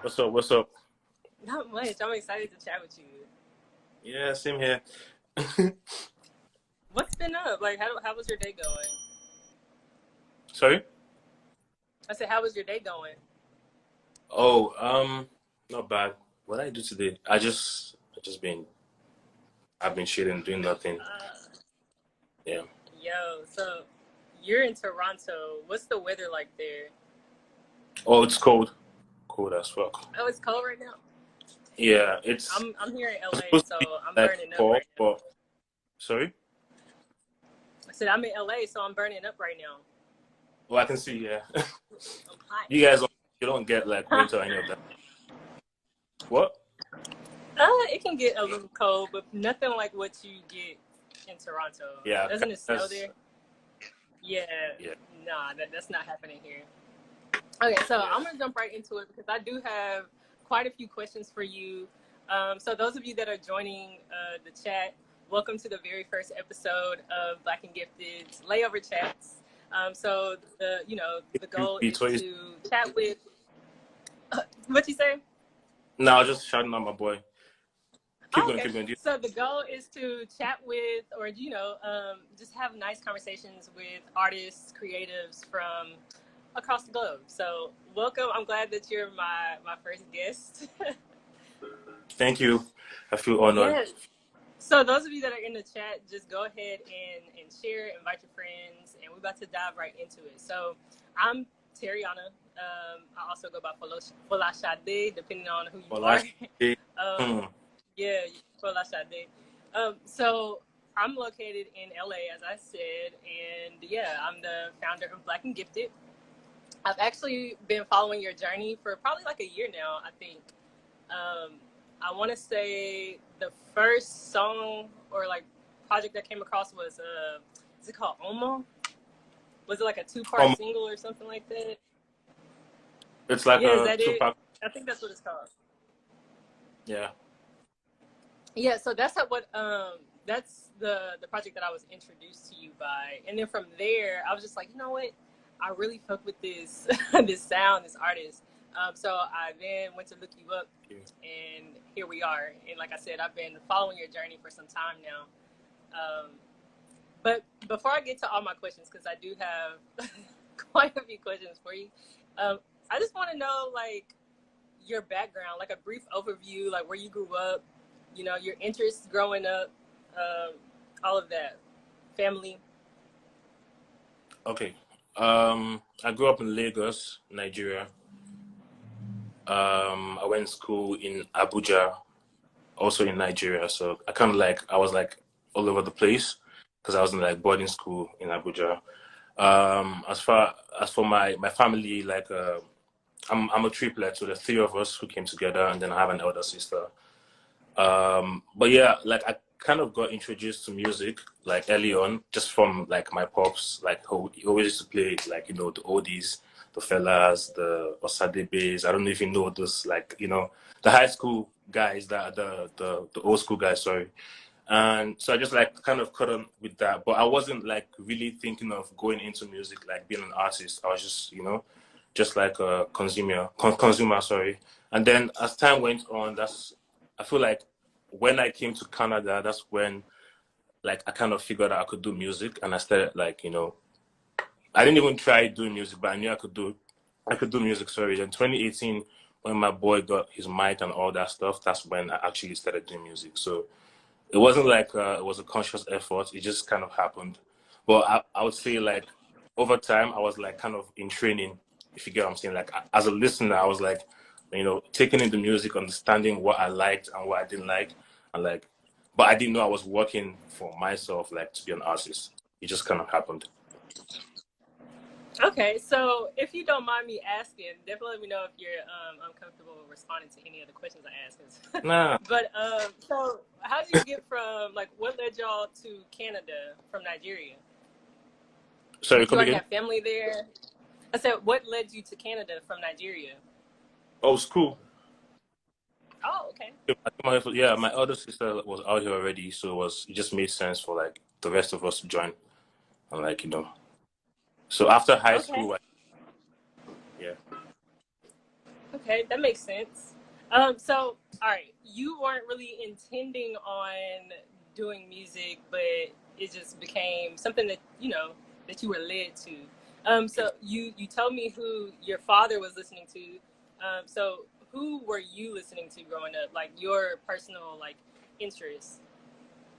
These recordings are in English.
What's up? What's up? Not much. I'm excited to chat with you. Yeah, same here. What's been up? Like, how was your day going? Sorry? I said, how was your day going? Oh, not bad. What did I do today? I've been chilling, doing nothing. Yeah. Yo, so you're in Toronto. What's the weather like there? Oh, it's cold. Cold as fuck. Oh, it's cold right now. Yeah, it's I'm here in LA, supposed to so be I'm like burning up fall, right now. but sorry? I said I'm in LA, so I'm burning up right now. Oh, I can see, yeah. I'm hot. You guys you don't get like winter or any of that. What? It can get a little cold, but nothing like what you get in Toronto. Yeah, Doesn't it snow that's there? Yeah. yeah. Nah, that's not happening here. Okay, so Yeah. I'm going to jump right into it because I do have quite a few questions for you. So those of you that are joining the chat, welcome to the very first episode of Black and Gifted Layover Chats. So the goal is to chat with. What you say? No, I was just shouting out my boy. Keep going. So the goal is to chat with, or just have nice conversations with artists, creatives from across the globe. So welcome. I'm glad that you're my first guest. Thank you. I feel honored. Yes. So those of you that are in the chat, just go ahead and share, invite your friends, and we're about to dive right into it. So I'm Terrionna. I also go by Folashade, depending on who you are. Yeah, Folashade. So I'm located in LA, as I said, and yeah, I'm the founder of Black and Gifted. I've actually been following your journey for probably like a year now, I think. I want to say the first song or like project that came across was, is it called Omo? Was it like a 2-part single or something like that? It's like a 2-part. I think that's what it's called. Yeah. Yeah, so that's that's the project that I was introduced to you by. And then from there, I was just like, you know what? I really fuck with this this sound, this artist. So I then went to look you up, and here we are. And like I said, I've been following your journey for some time now. But before I get to all my questions, because I do have quite a few questions for you, I just want to know, like, your background, like a brief overview, like where you grew up, your interests growing up, all of that, family. Okay. I grew up in Lagos, Nigeria. I went to school in Abuja, also in Nigeria. So I was like all over the place because I was in like boarding school in Abuja. As for my family, like I'm a triplet, so the three of us who came together, and then I have an elder sister. But yeah, like I kind of got introduced to music like early on, just from like my pops, like he always used to play like the oldies, the fellas, the Osadebe's. I don't know if you know those, like the high school guys, the old school guys, sorry. And so I just like kind of caught on with that, but I wasn't like really thinking of going into music, like being an artist. I was just just like a consumer, sorry. And then as time went on, I feel like when I came to Canada, that's when like I kind of figured out I could do music, and I started like I didn't even try doing music, but I knew I could do music. Sorry, in 2018 when my boy got his mic and all that stuff, that's when I actually started doing music. So it wasn't like it was a conscious effort. It just kind of happened. But I would say like over time, I was like kind of in training, if you get what I'm saying. Like as a listener, I was like, taking in the music, understanding what I liked and what I didn't like, and like, but I didn't know I was working for myself, like to be an artist. It just kind of happened. Okay, so if you don't mind me asking, definitely let me know if you're uncomfortable responding to any of the questions I ask. Nah. But so how did you get from, like, what led y'all to Canada from Nigeria? Sorry, come again? again? You have family there? I said, what led you to Canada from Nigeria? Oh, school. Oh, okay. Yeah, my elder sister was out here already, so it just made sense for like the rest of us to join, and like So after high school, yeah. Okay, that makes sense. So, all right, you weren't really intending on doing music, but it just became something that that you were led to. So you told me who your father was listening to. So who were you listening to growing up? Like your personal interests.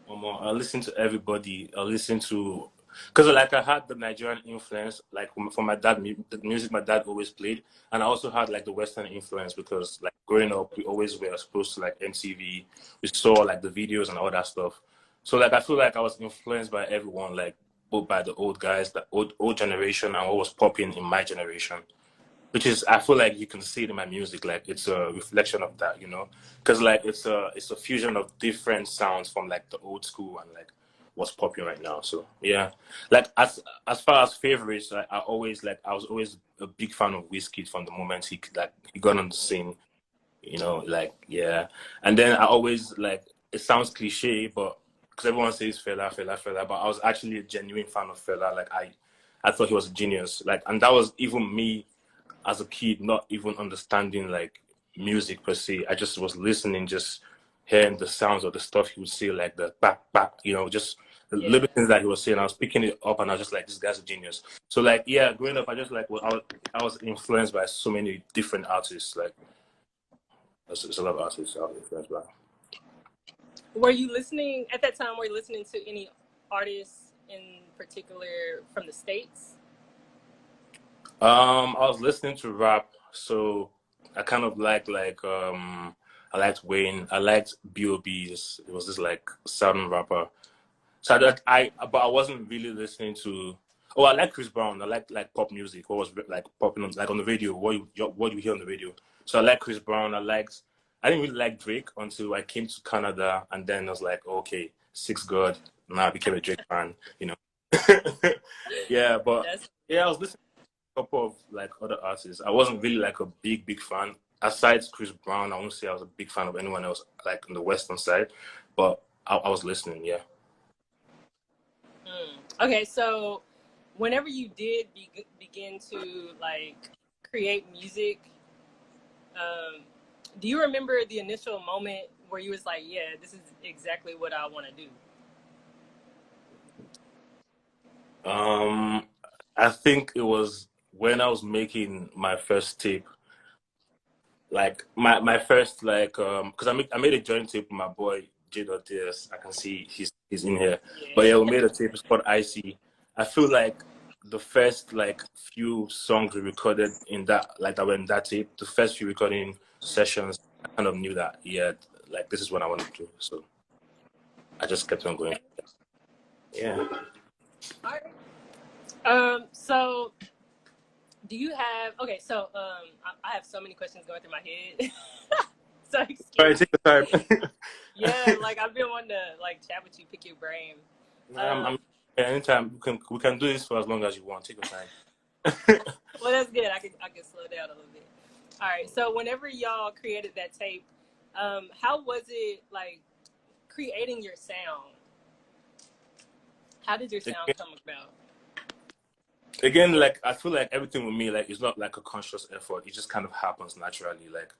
I listen to everybody. I listen to, because like I had the Nigerian influence, like from my dad, the music my dad always played, and I also had like the Western influence because like growing up, we always were exposed to like MTV. We saw like the videos and all that stuff. So like I feel like I was influenced by everyone, like both by the old guys, the old generation, and what was popping in my generation. Which is, I feel like you can see it in my music, like it's a reflection of that, because like it's a fusion of different sounds from like the old school and like what's popular right now. So yeah, like as far as favorites, I was always a big fan of Whiskey from the moment he got on the scene, like yeah. And then I always like, it sounds cliche, but because everyone says Fela, but I was actually a genuine fan of Fela. Like I thought he was a genius, like, and that was even me as a kid, not even understanding like music per se. I just was listening, just hearing the sounds of the stuff he would say, like the back, just the little things that he was saying. I was picking it up, and I was just like, this guy's a genius. So like, yeah, growing up, I just like, well, I was influenced by so many different artists. Like, there's a lot of artists I was influenced by. Were you listening at that time? Were you listening to any artists in particular from the States? I was listening to rap, so I kind of I liked Wayne, I liked B.O.B.'s. It was this like southern rapper. So but I wasn't really listening to. Oh, I like Chris Brown. I like pop music. What was like popping on like on the radio? What you hear on the radio? So I like Chris Brown. I didn't really like Drake until I came to Canada, and then I was like, okay, Six God. Now I became a Drake fan. Yeah, but yeah, I was listening couple of like other artists. I wasn't really like a big fan. Aside Chris Brown, I won't say I was a big fan of anyone else like on the Western side, but I was listening. Yeah. Okay, so whenever you did begin to like create music, do you remember the initial moment where you was like, yeah, this is exactly what I want to do? I think it was when I was making my first tape, like my first like because I made a joint tape with my boy J.DS. I can see he's in here. Yeah. But yeah, we made a tape, it's called IC. I feel like the first like few songs we recorded in that, like that were in that tape, the first few recording sessions, I kind of knew that, yeah, like this is what I want to do. So I just kept on going. Yeah. All right. So do you have, okay, so I have so many questions going through my head. So excuse All right, take the time. Yeah, like I've been wanting to like chat with you, pick your brain. Anytime we can do this for as long as you want. Take your time. Well, that's good. I can slow down a little bit. All right. So whenever y'all created that tape, how was it like creating your sound? How did your sound come about? Again, like I feel like everything with me, like it's not like a conscious effort. It just kind of happens naturally. Like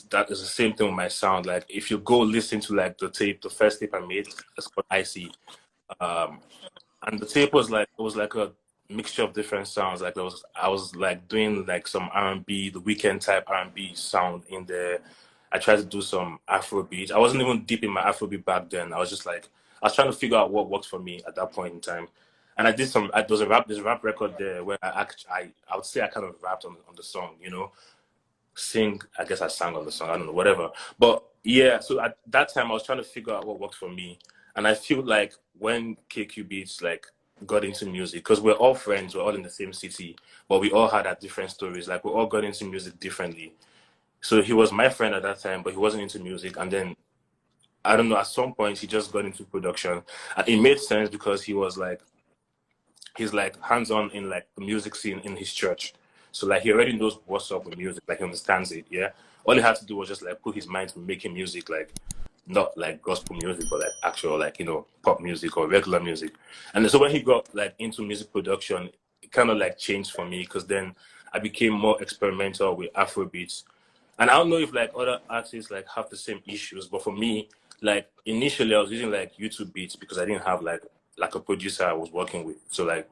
that is the same thing with my sound. Like if you go listen to like the tape, the first tape I made, it's called IC. And the tape was like, it was like a mixture of different sounds. Like I was like doing like some R&B, the weekend type R&B sound in there. I tried to do some Afrobeat. I wasn't even deep in my Afrobeat back then. I was just like, I was trying to figure out what worked for me at that point in time. And I did there's a rap record there where I would say I kind of rapped on the song, I guess I sang on the song, I don't know, whatever. But yeah, so at that time I was trying to figure out what worked for me. And I feel like when KQ Beats like got into music, because we're all friends, we're all in the same city, but we all had our different stories. Like we all got into music differently. So he was my friend at that time, but he wasn't into music. And then I don't know, at some point he just got into production. And it made sense because he's like hands-on in like the music scene in his church. So like he already knows what's up with music, like he understands it, yeah. All he had to do was just like put his mind to making music, like not like gospel music, but like actual like pop music or regular music. And so when he got like into music production, it kind of like changed for me because then I became more experimental with Afrobeats. And I don't know if like other artists like have the same issues, but for me, like initially I was using like YouTube beats because I didn't have like a producer I was working with. So like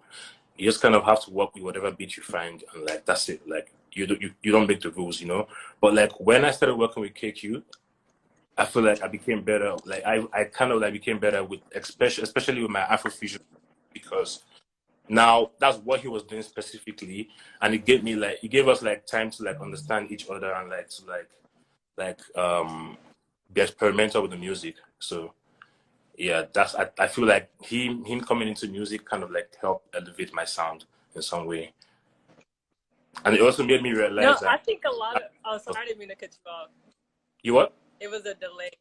you just kind of have to work with whatever beat you find, and like that's it. Like you don't make the rules, you know. But like when I started working with KQ, I feel like I became better. Like I kind of like became better with especially with my Afro-fusion, because now that's what he was doing specifically, and it gave us like time to like understand each other and like to be experimental with the music. So yeah, I feel like him coming into music kind of like helped elevate my sound in some way, and it also made me No, realize I that. think a lot of. Oh, sorry, I didn't mean to cut you off. You what? It was a delay.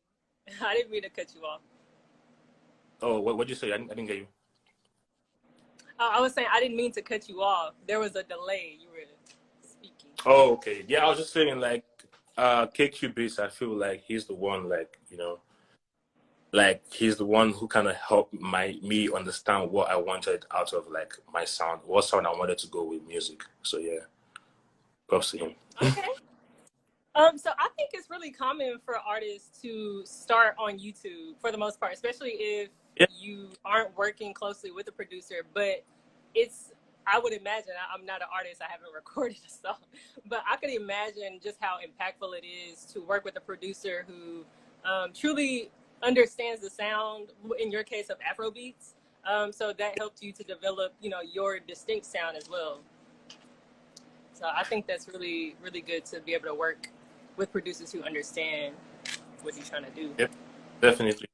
I didn't mean to cut you off. Oh, what'd you say? I didn't get you. I was saying I didn't mean to cut you off. There was a delay. You were speaking. Oh, okay. Yeah, I was just saying like KQ Bass, I feel like he's the one, like, you know, like he's the one who kind of helped me understand what I wanted out of like my sound, what sound I wanted to go with music. So yeah, props to him. Okay. So I think it's really common for artists to start on YouTube for the most part, especially if Yeah. you aren't working closely with a producer. But I would imagine, I'm not an artist, I haven't recorded a song, but I could imagine just how impactful it is to work with a producer who truly understands the sound, in your case of Afro beats. So that helped you to develop, your distinct sound as well. So I think that's really, really good to be able to work with producers who understand what you're trying to do. Yep, definitely.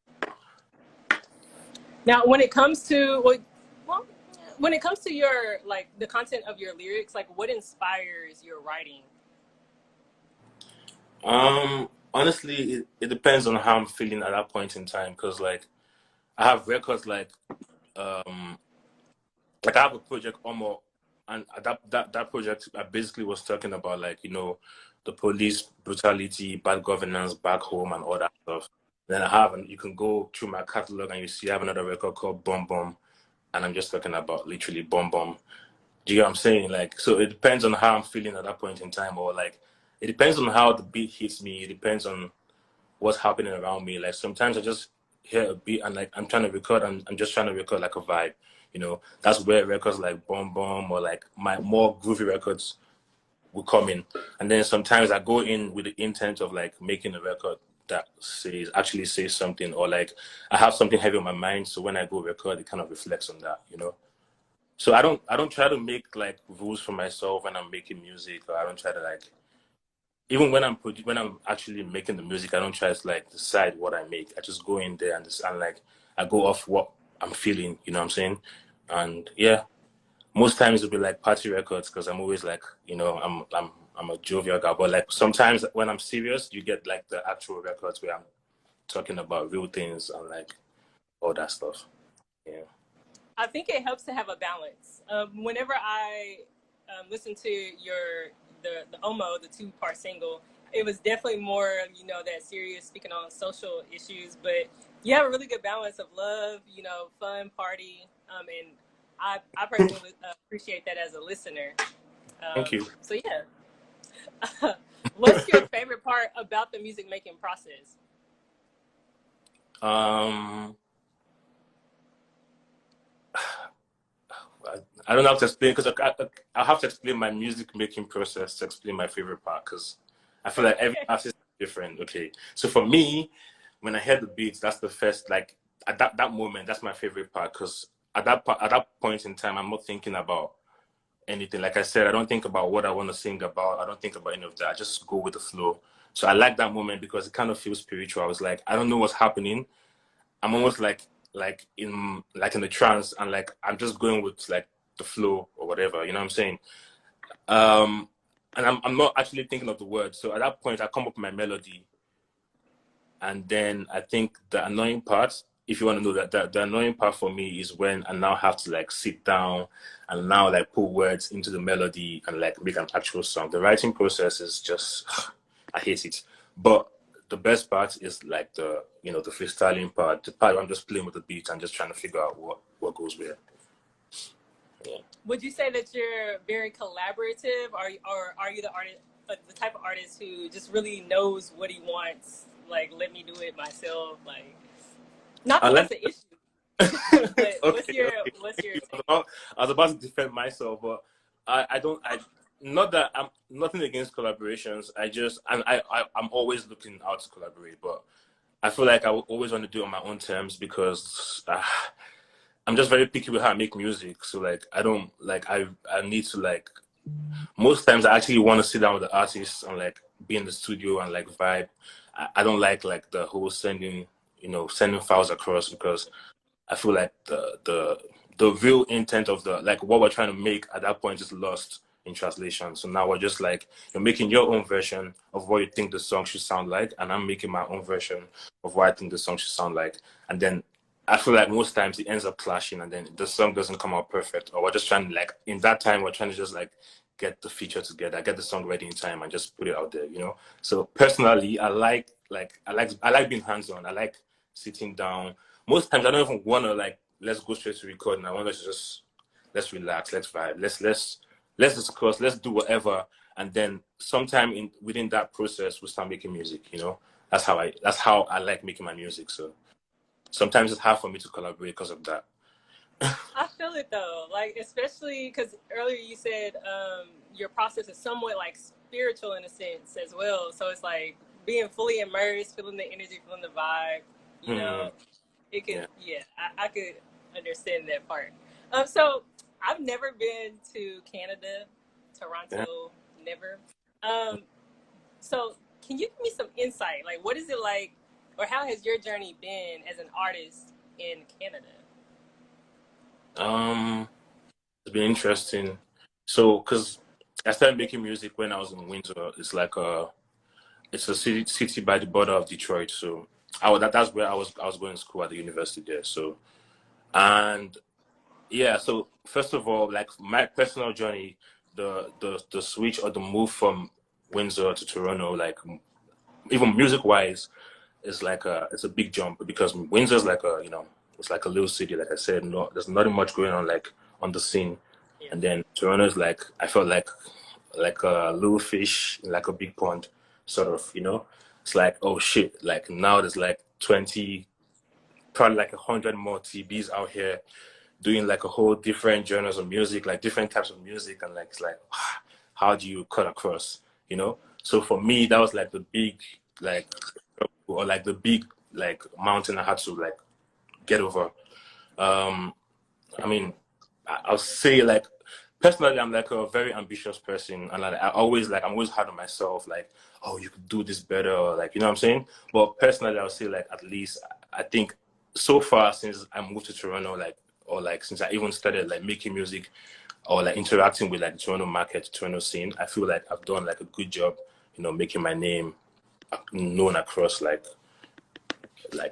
Now, when it comes to when it comes to your like the content of your lyrics, like what inspires your writing? Honestly, it depends on how I'm feeling at that point in time, because like I have records like I have a project almost, and that project I basically was talking about like, you know, the police brutality, bad governance back home and all that stuff. Then and you can go through my catalog and you see I have another record called Bomb Bomb, and I'm just talking about literally Bomb Bomb. Do you get what I'm saying? Like, so it depends on how I'm feeling at that point in time, or like it depends on how the beat hits me. It depends on what's happening around me. Like sometimes I just hear a beat and like I'm trying to record and I'm just trying to record like a vibe. You know, that's where records like Bomb Bomb or like my more groovy records will come in. And then sometimes I go in with the intent of like making a record that actually says something, or like I have something heavy on my mind. So when I go record, it kind of reflects on that, you know? So I don't try to make like rules for myself when I'm making music, or I don't try to like, even when I'm actually making the music, I don't try to like decide what I make. I just go in there and like I go off what I'm feeling. You know what I'm saying? And yeah, most times it'll be like party records, because I'm always like, you know, I'm a jovial guy. But like sometimes when I'm serious, you get like the actual records where I'm talking about real things and like all that stuff. Yeah. I think it helps to have a balance. Whenever I listen to the Omo, the 2-part single, it was definitely more, that serious, speaking on social issues. But you have a really good balance of love, fun, party, and I personally appreciate that as a listener. Thank you. So yeah, what's your favorite part about the music making process? I don't have to explain, because I have to explain my music making process to explain my favorite part, because I feel like every artist is different. Okay, so for me, when I hear the beats, that's the first, like at that moment, that's my favorite part, because at that point in time, I'm not thinking about anything. Like I said, I don't think about what I want to sing about. I don't think about any of that. I just go with the flow. So I like that moment because it kind of feels spiritual. I was like, I don't know what's happening. I'm almost like in a trance, and like I'm just going with like the flow or whatever, you know what I'm saying? And I'm not actually thinking of the words. So at that point I come up with my melody, and then I think the annoying part, if you want to know, that the annoying part for me is when I now have to like sit down and now like put words into the melody and like make an actual song. The writing process is just I hate it. But the best part is like the freestyling part, the part where I'm just playing with the beat and just trying to figure out what goes where. Yeah. Would you say that you're very collaborative, or are you the the type of artist who just really knows what he wants. Like, let me do it myself. Like, not that that's the issue. But Okay, what's your take? I was about to defend myself, but I don't. Not that I'm nothing against collaborations. I'm always looking out to collaborate, but I feel like I will always want to do it on my own terms because I'm just very picky with how I make music. So like I don't like I need to like most times I actually want to sit down with the artist and like be in the studio and like vibe. I don't like the whole sending files across because I feel like the real intent of the like what we're trying to make at that point is lost in translation. So now we're just like you're making your own version of what you think the song should sound like, and I'm making my own version of what I think the song should sound like. And then I feel like most times it ends up clashing, and then the song doesn't come out perfect. Or we're just trying to like in that time we're trying to just like get the feature together, get the song ready in time, and just put it out there. So personally, I like being hands on. I like sitting down. Most times I don't even want to like let's go straight to recording. I want to just let's relax, let's vibe, let's discuss, let's do whatever, and then sometime within that process we'll start making music. That's how I like making my music. So sometimes it's hard for me to collaborate because of that. I feel it though, like especially because earlier you said your process is somewhat like spiritual in a sense as well. So it's like being fully immersed, feeling the energy, feeling the vibe. It could, yeah, I could understand that part. So I've never been to Canada, Toronto, never. So can you give me some insight? Like, what is it like, or how has your journey been as an artist in Canada? It's been interesting. So, because I started making music when I was in Windsor. It's a city by the border of Detroit. So that's where I was going to school at the university there. So, and yeah, so first of all, like my personal journey, the switch or the move from Windsor to Toronto, like even music wise, is like it's a big jump because Windsor's like it's like a little city. Like I said, no, there's nothing much going on like on the scene, and then Toronto's like I felt like a little fish in like a big pond, sort of. It's like oh shit, like now there's like 20, probably like 100 more TBs out here doing like a whole different genres of music, like different types of music, and like it's like how do you cut across? So for me that was like the big like or like the big like mountain I had to like get over. I mean I'll say like personally I'm like a very ambitious person, and like I'm always hard on myself, like oh you could do this better, or like what I'm saying. But personally I'll say like at least I think so far since I moved to Toronto, like or like since I even started like making music or like interacting with like the Toronto market, Toronto scene, I feel like I've done like a good job, making my name known across like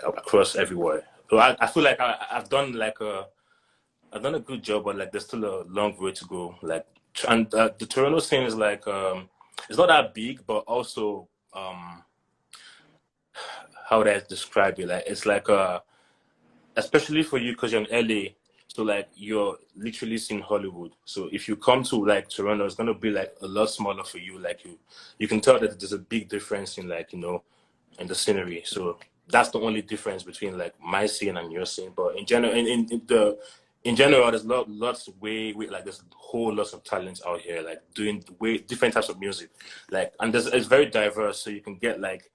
across everywhere. So I feel like I've done I've done a good job, but like there's still a long way to go. Like and the Toronto scene is like it's not that big, but also how would I describe it? Like it's like especially for you because you're in LA. So like you're literally seeing Hollywood. So if you come to like Toronto, it's gonna be like a lot smaller for you. Like you can tell that there's a big difference in like in the scenery. So that's the only difference between like my scene and your scene. But in general, in general, there's lots way like there's whole lots of talents out here like doing way different types of music. Like and it's very diverse. So you get like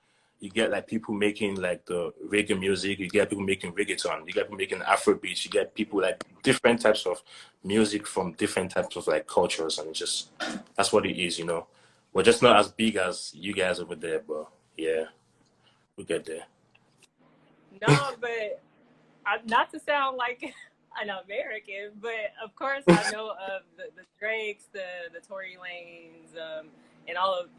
people making like the reggae music, you get people making reggaeton, you get people making Afro beats, you get people like different types of music from different types of like cultures, and just that's what it is. We're just not as big as you guys over there, but yeah, we'll get there. No, but not to sound like an American, but of course I know of the Drakes, the Tory Lanes, and all of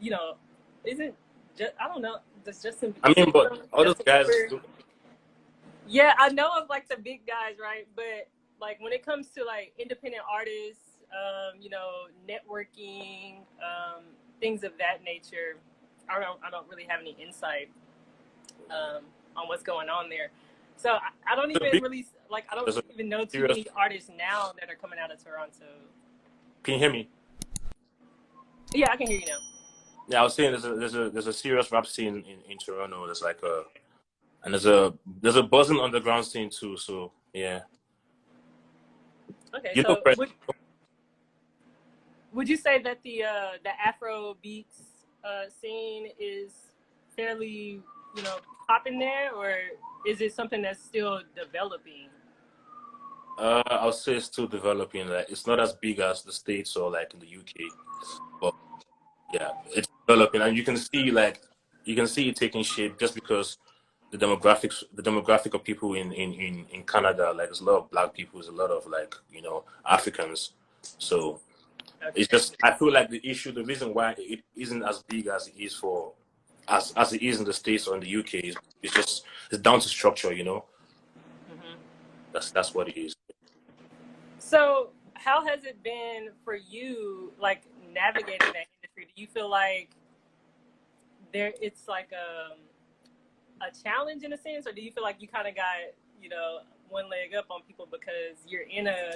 isn't just I don't know. Does Justin? I mean, but all those guys. Yeah, I know of like the big guys, right? But like when it comes to like independent artists, networking, things of that nature, I don't really have any insight on what's going on there. So I don't even really like I don't even know too many artists now that are coming out of Toronto. Can you hear me? Yeah, I can hear you now. Yeah, I was saying there's a serious rap scene in Toronto. There's like a and there's a buzzing underground scene too. So yeah, Okay, you know, so would you say that the Afro beats scene is fairly, you know, popping there, or is it something that's still developing? I'll say it's still developing. Like it's not as big as the States or like in the UK, but yeah, it's developing, and you can see it taking shape just because the demographic of people in Canada, like there's a lot of black people, there's a lot of like Africans, so it's Okay. just I feel like the reason why it isn't as big as it is for as it is in the States or in the UK is it's down to structure, you know. Hmm. That's what it is. So, how has it been for you, like navigating that industry? Do you feel like it's like a challenge in a sense, or do you feel like you kind of got, you know, one leg up on people because you're in a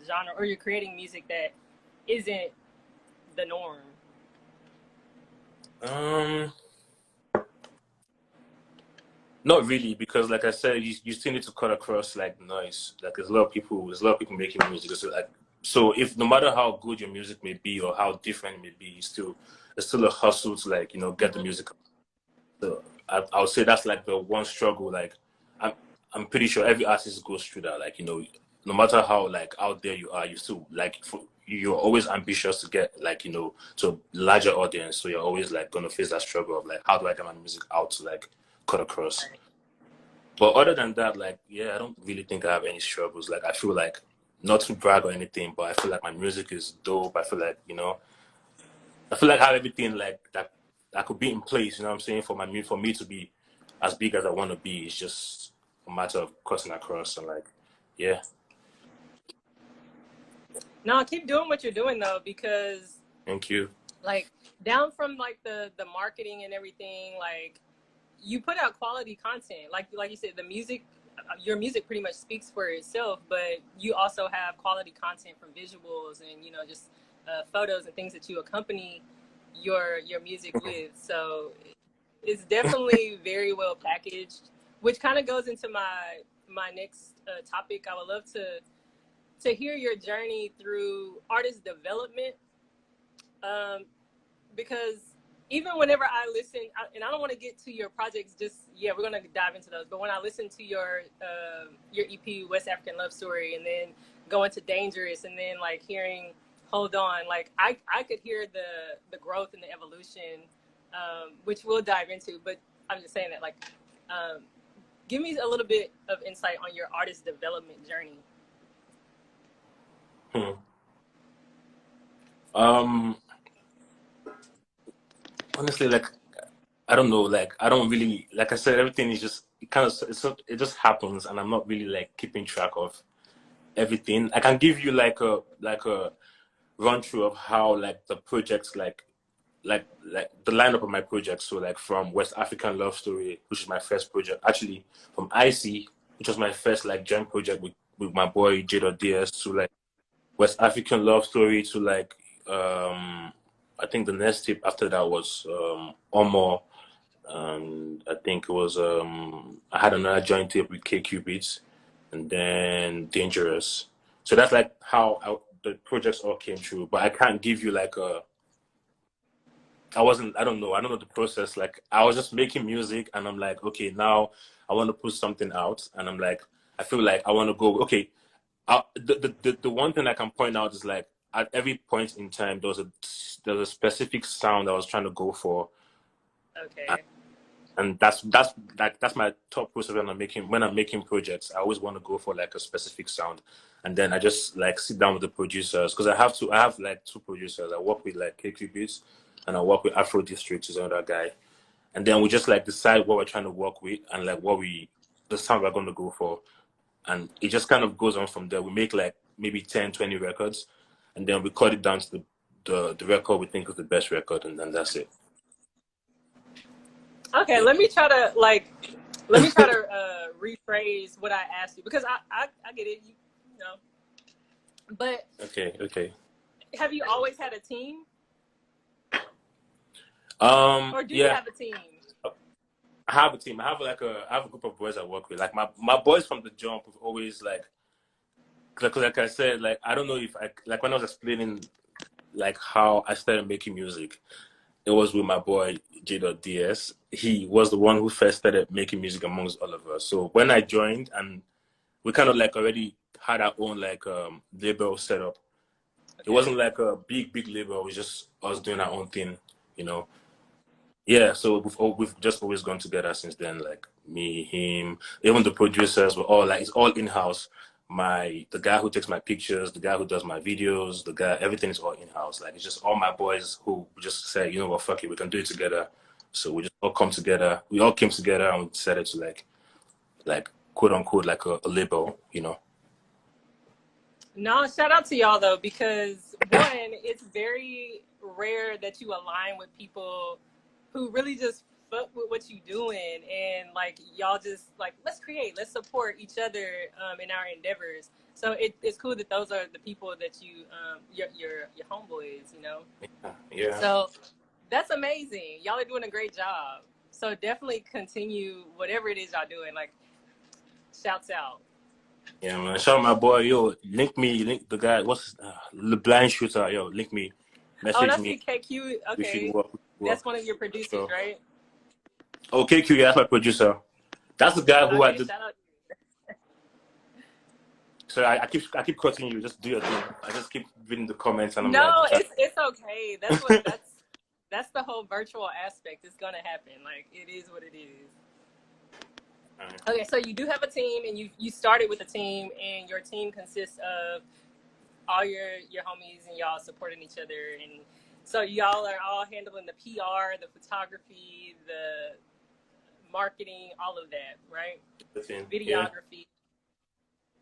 genre, or you're creating music that isn't the norm? Um, Not really, because like I said, you still need to cut across like noise. Like there's a lot of people making music. So like so if no matter how good your music may be or how different it may be, it's still a hustle to like get the music. So I would say that's like the one struggle. Like I'm I'm pretty sure every artist goes through that. Like no matter how like out there you are, you still like you're always ambitious to get like to a larger audience. So you're always like gonna face that struggle of like how do I get my music out to like cut across. But other than that, like, yeah, I don't really think I have any struggles. Like, I feel like, not to brag or anything, but I feel like my music is dope. I feel like, I feel like I have everything like that could be in place. You know what I'm saying? For me to be as big as I want to be, it's just a matter of cutting across and like, yeah. No, keep doing what you're doing though, because Thank you. like down from like the marketing and everything, like you put out quality content. Like you said, the music, your music pretty much speaks for itself, but you also have quality content from visuals and just photos and things that you accompany your music with. So it's definitely very well packaged, which kind of goes into my next topic. I would love to hear your journey through artist development, um, because even whenever I listen, and I don't want to get to your projects just yeah, we're gonna dive into those. But when I listen to your EP West African Love Story, and then going to Dangerous, and then like hearing Hold On, like I could hear the growth and the evolution, which we'll dive into. But I'm just saying that like, um, give me a little bit of insight on your artist development journey. Hmm. Um, Honestly, like, I don't know, like, I don't really, like I said, everything is just, it just happens, and I'm not really like keeping track of everything. I can give you like a run through of how like the projects like the lineup of my projects. So like from West African Love Story, which is my first project, actually from IC, which was my first like joint project with my boy Jado DS, to like West African Love Story, to like I think the next tip after that was Omo, and I think it was I had another joint tip with KQ Beats, and then Dangerous. So that's like how the projects all came through. But I can't give you like a I don't know the process. Like I was just making music and I'm like, okay, now I want to put something out, and I'm like, I feel like I want to go, okay. The one thing I can point out is like at every point in time there was a specific sound I was trying to go for, Okay. and that's my top process when I'm making projects. I always want to go for like a specific sound, and then I just like sit down with the producers, because I have like two producers. I work with like KQ Beats, and I work with Afro District, who's another guy, and then we just like decide what we're trying to work with and like the sound we're going to go for, and it just kind of goes on from there. We make like maybe 10-20 records, and then we cut it down to the record we think is the best record, and then that's it. Okay, Yeah. let me try to rephrase what I asked you, because I get it, you know. But Okay. have you always had a team? Or do you Yeah, have a team? I have a team. I have a group of boys I work with. Like my boys from the jump have always because like I said, like I don't know if I like when I was explaining like how I started making music, it was with my boy J.DS. He was the one who first started making music amongst all of us. So when I joined, and we kind of like already had our own like label set up. It Okay. wasn't like a big label. It was just us doing our own thing, you know. Yeah, so we've just always gone together since then. Like me, him, even the producers were all like it's all in house. The guy who takes my pictures, the guy who does my videos, the guy, everything is all in house. Like it's just all my boys who just say, you know what, fuck it, we can do it together. So we just all come together. We all came together and we decided to like quote unquote like a label, you know. No, shout out to y'all though, because one, it's very rare that you align with people who really just fuck with what you doing, and like y'all just like let's create, let's support each other in our endeavors. So it's cool that those are the people that you your homeboys, you know. Yeah. So that's amazing. Y'all are doing a great job. So definitely continue whatever it is y'all doing. Like shouts out. Yeah, man. Shout out my boy, yo, link the guy, the blind shooter, yo, link me, Oh, and message I me. see KQ. We should Okay, work that's one of your for producers, sure. right? Okay, Q, yeah, that's my producer. That's the guy who I Okay, did. shout out. So I keep cutting you. Just do your thing. I just keep reading the comments and I'm like, No, it's okay. That's the whole virtual aspect. It's gonna happen. Like it is what it is. Okay, so you do have a team, and you started with a team, and your team consists of all your homies, and y'all supporting each other, and so y'all are all handling the PR, the photography, the marketing, all of that, right? yeah, Videography,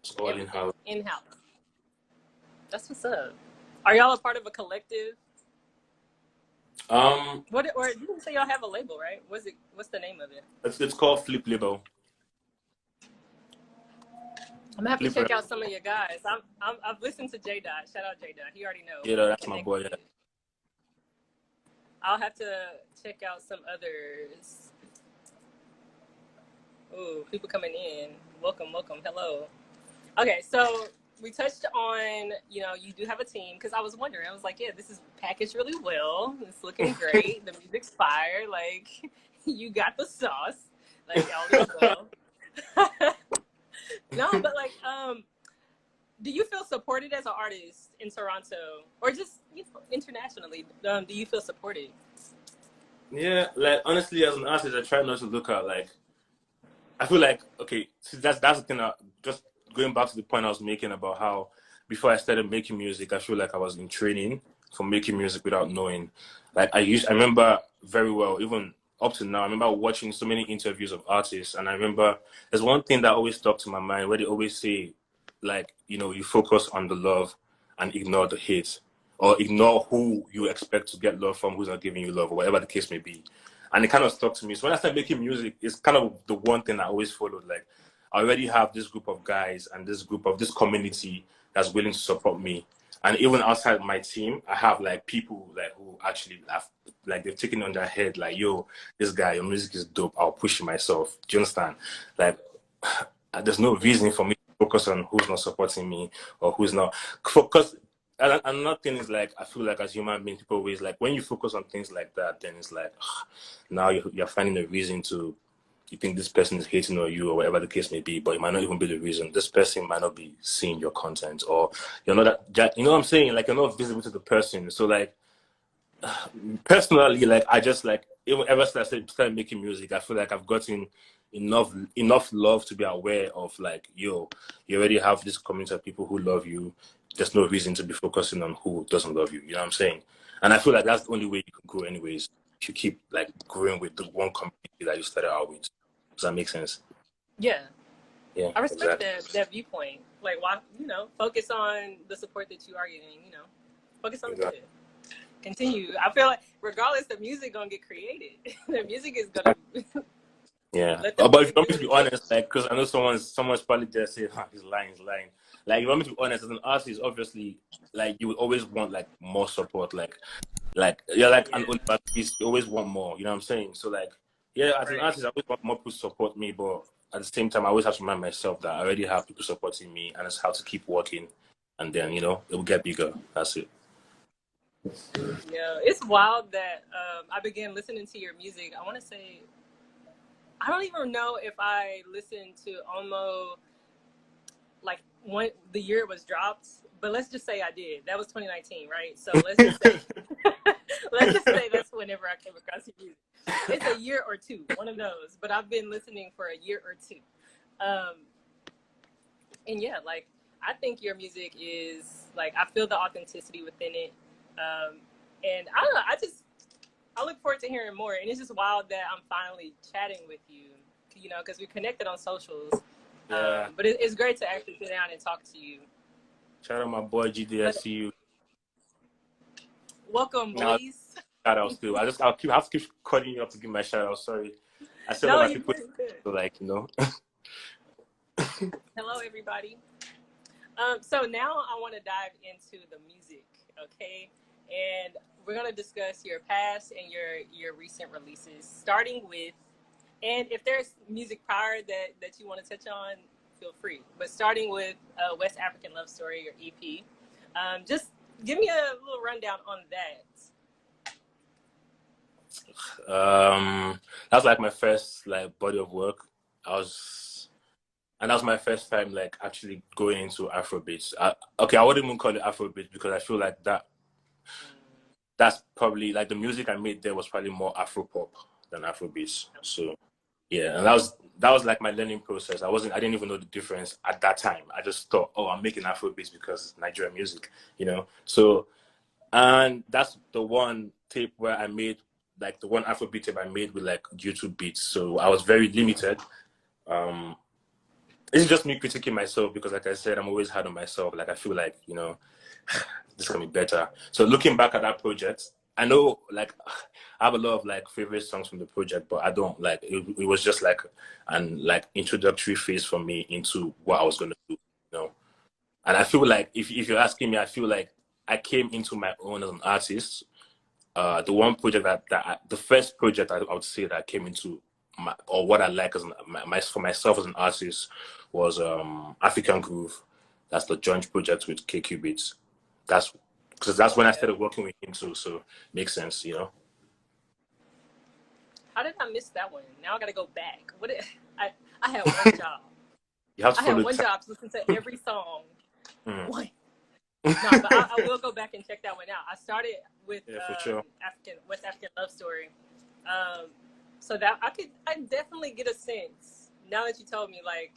it's all in everything house. in house. That's what's up. Are y'all a part of a collective? What, or you didn't say y'all have a label, right? What's the name of it? It's called Flip Label. I'm gonna have to Flip. check out some of your guys. I've listened to J Dot. Shout out J Dot. He already know. Yeah, that's my boy. Yeah. I'll have to check out some others. Ooh, people coming in. Welcome, welcome. Hello. Okay, so we touched on, you do have a team, because I was wondering. I was like, yeah, this is packaged really well. It's looking great. The music's fire. Like, you got the sauce. Like, all is well. No, but like, do you feel supported as an artist in Toronto, or just internationally? Do you feel supported? Yeah, like honestly, as an artist, I try not to look at like. I feel like okay, see, that's the thing. Just going back to the point I was making about how before I started making music, I feel like I was in training for making music without knowing. Like I remember very well, even up to now. I remember watching so many interviews of artists, and I remember there's one thing that always stuck to my mind where they always say, like you focus on the love and ignore the hate, or ignore who you expect to get love from, who's not giving you love, or whatever the case may be. And it kind of stuck to me. So when I started making music, it's kind of the one thing I always followed. Like, I already have this group of guys and this community that's willing to support me. And even outside my team, I have like people like who actually have like they've taken on their head like, yo, this guy, your music is dope. I'll push it myself. Do you understand? Like, there's no reason for me to focus on who's not supporting me or who's not. Because another thing is like I feel like as human beings, people always like when you focus on things like that, then it's like now you're finding a reason to you think this person is hating on you or whatever the case may be, but it might not even be the reason. This person might not be seeing your content or you're not that, you know what I'm saying? Like you're not visible to the person. So like personally, like I just like even ever since I started making music, I feel like I've gotten enough love to be aware of like, yo, you already have this community of people who love you. There's no reason to be focusing on who doesn't love you. You know what I'm saying? And I feel like that's the only way you can grow anyways. If you keep like growing with the one community that you started out with. Does that make sense? Yeah. Yeah, I respect exactly. that viewpoint. Like, why, focus on the support that you are getting, focus on the good. Continue. I feel like regardless, the music gonna get created. The music is gonna. Yeah. But if you want me to be honest, like, because I know someone's probably just saying, he's lying. Like, if you want me to be honest, as an artist, obviously, like, you would always want like more support. Like, Like you're like an Yeah. Oliver Twist, you always want more. You know what I'm saying? So like, yeah, as an Right. artist, I always want more people to support me, but at the same time, I always have to remind myself that I already have people supporting me, and it's how to keep working, and then it will get bigger. That's it. Yeah, it's wild that I began listening to your music. I want to say, I don't even know if I listened to almost like the year it was dropped, but let's just say I did. That was 2019, right? So let's just say, let's just say that's whenever I came across your music. It's a year or two, one of those. But I've been listening for a year or two, and yeah, like I think your music is like I feel the authenticity within it, and I don't know. I look forward to hearing more, and it's just wild that I'm finally chatting with you, because we connected on socials. Yeah. But it's great to actually sit down and talk to you. Shout out my boy But GDSCU. welcome, Now boys. shout outs too. Have to keep calling you up to give my shout out. Sorry, I said all No, my you're people good. You're good. so like Hello, everybody. So now I want to dive into the music, okay? And we're gonna discuss your past and your recent releases, starting with, and if there's music prior that you want to touch on, feel free. But starting with West African Love Story, your EP, just give me a little rundown on that. That's like my first like body of work. And that was my first time like actually going into Afrobeats. Okay, I wouldn't even call it Afrobeats because I feel like that's probably like the music I made there was probably more Afro pop than Afrobeats. So yeah, and that was like my learning process. I didn't even know the difference at that time. I just thought, oh, I'm making Afrobeats because it's Nigerian music. So and that's the one tape where I made like the one Afrobeat tape I made with like YouTube beats. So I was very limited. Um, it's just me critiquing myself because, like I said, I'm always hard on myself. Like I feel like this can be better. So looking back at that project, I know like I have a lot of like favorite songs from the project, but I don't like it was just like an like introductory phase for me into what I was gonna do. And I feel like if you're asking me, I feel like I came into my own as an artist. The one project the first project I would say that I came into or what I like as for myself as an artist was African Groove. That's the joint project with KQ Beats. That's because that's when I Okay. started working with him too. So makes sense. How did I miss that one? Now I gotta go back. I had one job. You have to I had follow one time. job to listen to every song. Mm. One. No, but I will go back and check that one out. I started with Yeah, for sure. West African Love Story. So that I definitely get a sense now that you told me, like,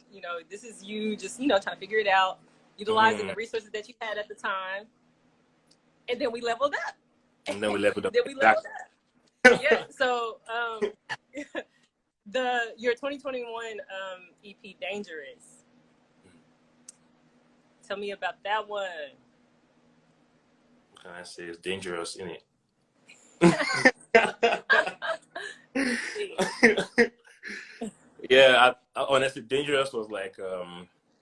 this is you just, trying to figure it out, utilizing the resources that you had at the time. And then we leveled up. And then we leveled up. Then we leveled up. Yeah. So, your 2021 EP Dangerous. Tell me about that one. What can I say? It's dangerous, isn't it? Yeah, honestly, dangerous was like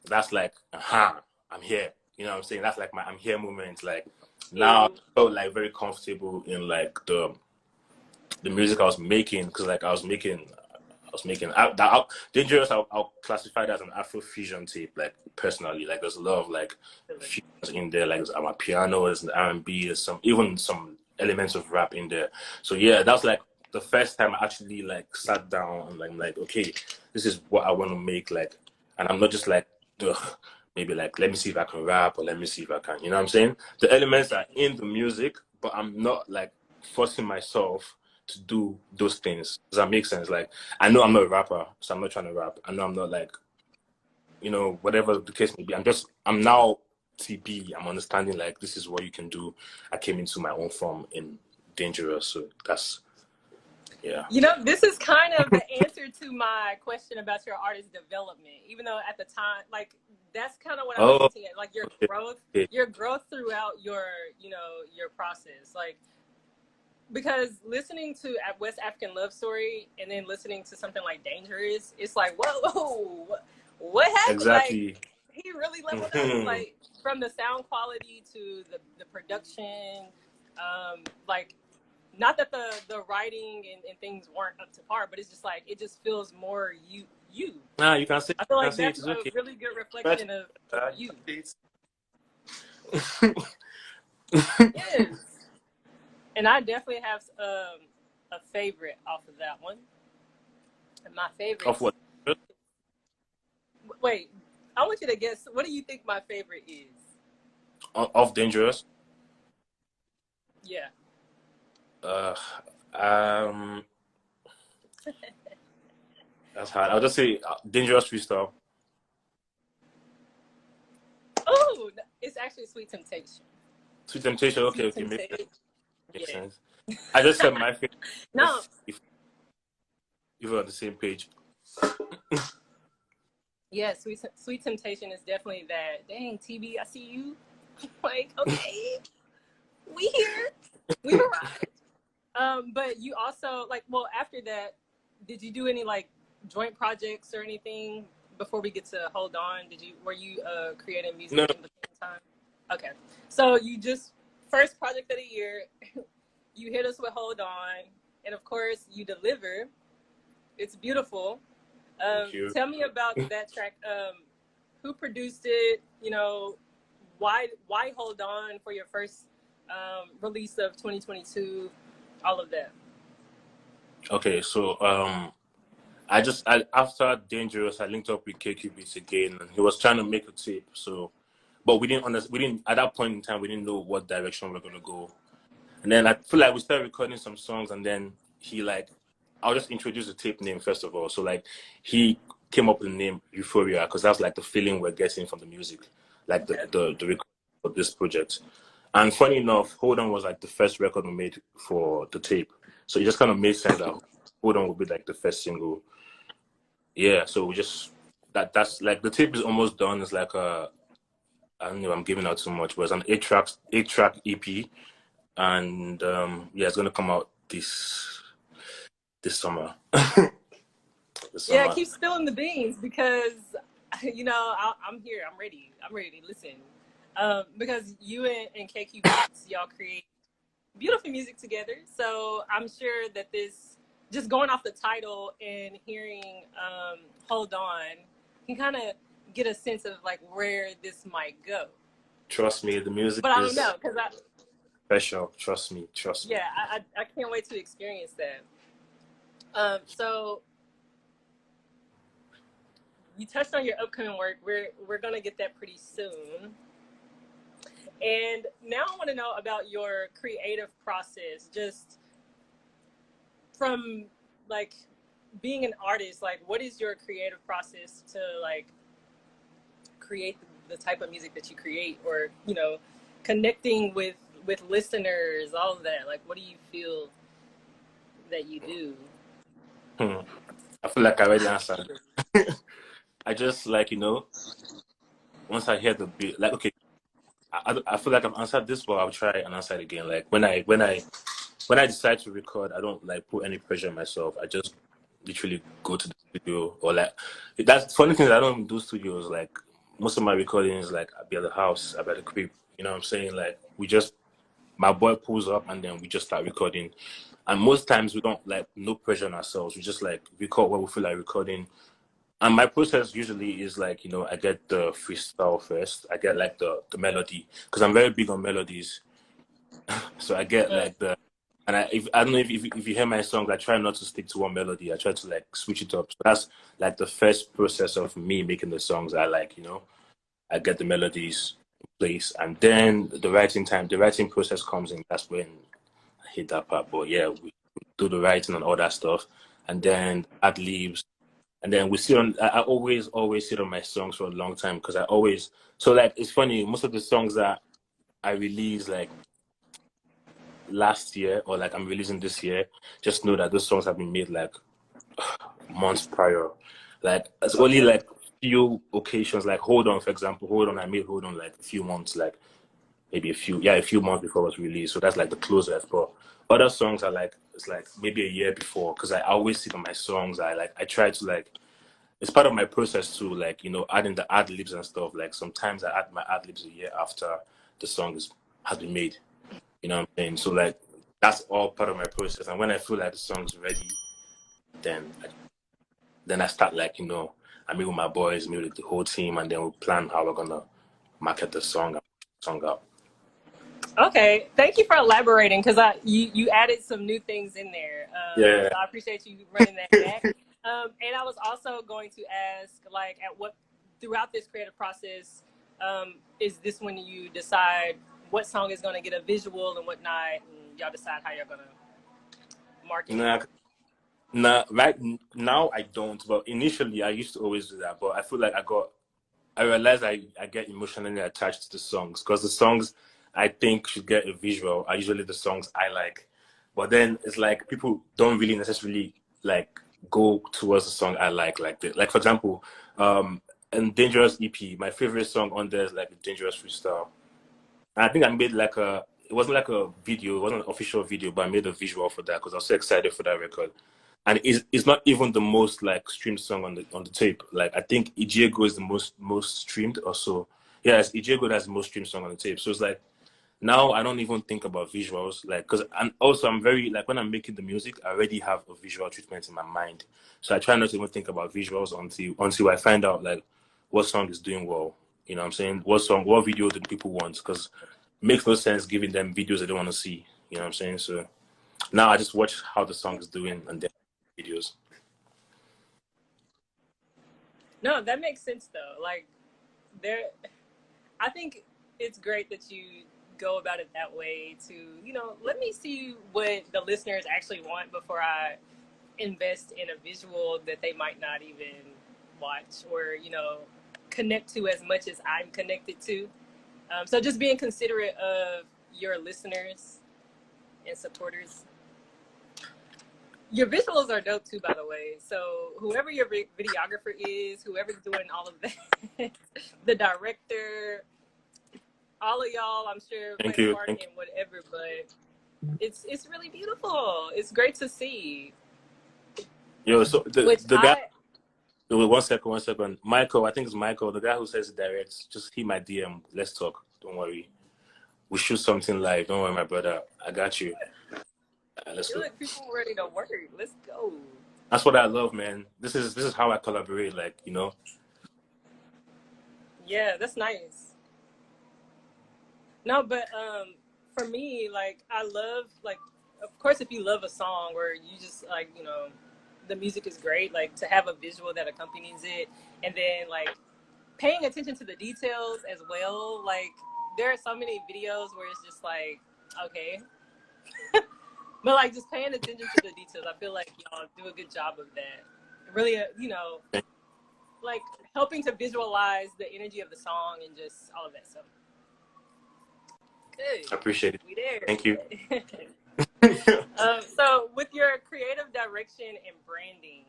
that's like I'm here. You know what I'm saying? That's like my I'm here moment. Like now I felt like very comfortable in like the music I was making because like I was making dangerous. I'll classify that as an Afro-fusion tape. Like personally, like there's a lot of like fusions in there. Like there's my piano, there's an R&B, there's even some elements of rap in there. So yeah, that's like the first time I actually like sat down and like I'm like, okay, this is what I want to make. Like, and I'm not just like, ugh, maybe like let me see if I can rap or let me see if I can. You know what I'm saying? The elements are in the music, but I'm not like forcing myself to do those things. Does that make sense? Like, I know I'm not a rapper, so I'm not trying to rap. I know I'm not like, whatever the case may be. I'm now Teebee. I'm understanding like this is what you can do. I came into my own form in Dangerous, so that's yeah. This is kind of the answer to my question about your artist development. Even though at the time, like that's kind of what I was hinting at, like your growth throughout your process, like. Because listening to West African Love Story and then listening to something like Dangerous, it's like, whoa, what happened? Exactly. Like, he really leveled up, like from the sound quality to the production. Like not that the writing and things weren't up to par, but it's just like it just feels more you. Nah, you can say, I feel like it that's is a okay. really good reflection of you. Yes. And I definitely have a favorite off of that one. And my favorite. Of what? Wait, I want you to guess. What do you think my favorite is? Of Dangerous? Yeah. Um, that's hard. I'll just say Dangerous Freestyle. Oh, it's actually Sweet Temptation. Sweet Temptation. Okay, Sweet makes yeah. sense. I just said my favorite. No. If we're on the same page. Yeah, Sweet Temptation is definitely that. Dang, Teebee, I see you. Like, okay, we here, we arrived. But you also like, well, after that, did you do any like joint projects or anything before we get to Hold On? Were you creating music No. in between time? Okay, so you just first project of the year, you hit us with Hold On, and of course you deliver. It's beautiful. Thank you. Tell me about that track. Who produced it? You know, why Hold On for your first release of 2022? All of that. Okay, so after Dangerous, I linked up with KQBs again, and he was trying to make a tape. So, but we didn't at that point in time we didn't know what direction we were gonna go. And then I feel like we started recording some songs, and then I'll just introduce the tape name first of all. So like he came up with the name Euphoria because that's like the feeling we're getting from the music, like the record of this project. And funny enough, Hold On was like the first record we made for the tape. So it just kind of made sense that Hold On would be like the first single. Yeah, so we just that's like the tape is almost done. It's like I don't know, I'm giving out too much, but it's an eight track EP, and yeah, it's gonna come out this summer. Yeah, keep spilling the beans because you know I'm here. I'm ready. I'm ready to listen. Because you and KQ Beats, y'all create beautiful music together. So I'm sure that this, just going off the title and hearing Hold On, can kind of get a sense of like where this might go. Trust me, the music but I don't know, because special. Trust me. Yeah, I can't wait to experience that. So you touched on your upcoming work. We're gonna get that pretty soon. And now I want to know about your creative process, just from like being an artist. Like, what is your creative process to like create the type of music that you create, or you know, connecting with listeners, all of that? Like, what do you feel that you do? I feel like I already answered. I just like, you know, once I hear the beat, like, okay, I feel like I've answered this, but I'll try and answer it again. Like when I decide to record, I don't like put any pressure on myself. I just literally go to the studio, or like that's funny thing. I don't even do studios. Like most of my recordings, like I'll be at the house, I'll be at the crib. You know what I'm saying? Like my boy pulls up and then we just start recording. And most times we don't like no pressure on ourselves. We just like record what we feel like recording. And my process usually is like, you know, I get the freestyle first. I get like the melody because I'm very big on melodies. So I get like and I don't know if you hear my songs, I try not to stick to one melody. I try to like switch it up. So that's like the first process of me making the songs. I like, you know, I get the melodies in place, and then the writing process comes in. That's when I hit that part. But yeah, we do the writing and all that stuff, and then ad libs. And then we sit on. I always sit on my songs for a long time because I always. So like it's funny. Most of the songs that I release like last year or like I'm releasing this year, just know that those songs have been made like months prior. Like it's only like few occasions. Like Hold On, for example. Hold On, I made Hold On like a few months, like maybe a few months before it was released. So that's like the closest. But other songs are like it's like maybe a year before because I always sit on my songs. I try to like. It's part of my process to like, you know, adding the ad libs and stuff. Like sometimes I add my ad libs a year after the song has been made. You know what I'm saying? So like that's all part of my process. And when I feel like the song's ready, then I start like, I meet with my boys, meet with the whole team, and then we plan how we're gonna market the song out. Okay, thank you for elaborating because you added some new things in there. Yeah. So I appreciate you running that back. And I was also going to ask, like, throughout this creative process, is this when you decide what song is going to get a visual and whatnot, and y'all decide how you're going to market it? Nah, right now I don't, but initially I used to always do that. But I feel like I realized I get emotionally attached to the songs because the songs I think should get a visual are usually the songs I like. But then it's like people don't really necessarily like go towards the song I like that. Like for example, in Dangerous EP, my favorite song on there is like a Dangerous Freestyle. And I think I made like it wasn't like a video, it wasn't an official video, but I made a visual for that because I was so excited for that record. And it's not even the most like streamed song on the tape. Like I think Ijiego is the most streamed or so. Yes, Ijiego that's the most streamed song on the tape. So it's like now I don't even think about visuals, like because I'm very like when I'm making the music, I already have a visual treatment in my mind. So I try not to even think about visuals until I find out like what song is doing well. You know what I'm saying? What video do people want? Because it makes no sense giving them videos they don't want to see. You know what I'm saying? So now I just watch how the song is doing and then videos. No, that makes sense though. Like I think it's great that you go about it that way to, let me see what the listeners actually want before I invest in a visual that they might not even watch or, connect to as much as I'm connected to. So just being considerate of your listeners and supporters. Your visuals are dope too, by the way. So whoever your videographer is, whoever's doing all of that, the director, all of y'all, I'm sure Thank play you. a part in whatever, but it's really beautiful. It's great to see. Yo, so the guy. One second. Michael, I think it's Michael, the guy who says direct. Just hit my DM. Let's talk. Don't worry. We shoot something live. Don't worry, my brother. I got you. Let's go. Good, people ready to work. Let's go. That's what I love, man. This is how I collaborate. Like Yeah, that's nice. No, but for me, like I love like of course if you love a song or you just like, the music is great, like to have a visual that accompanies it and then like paying attention to the details as well. Like there are so many videos where it's just like, okay. But like just paying attention to the details, I feel like y'all do a good job of that. Really, like helping to visualize the energy of the song and just all of that stuff. Good. I appreciate it. We there. Thank you. So with your creative direction and branding,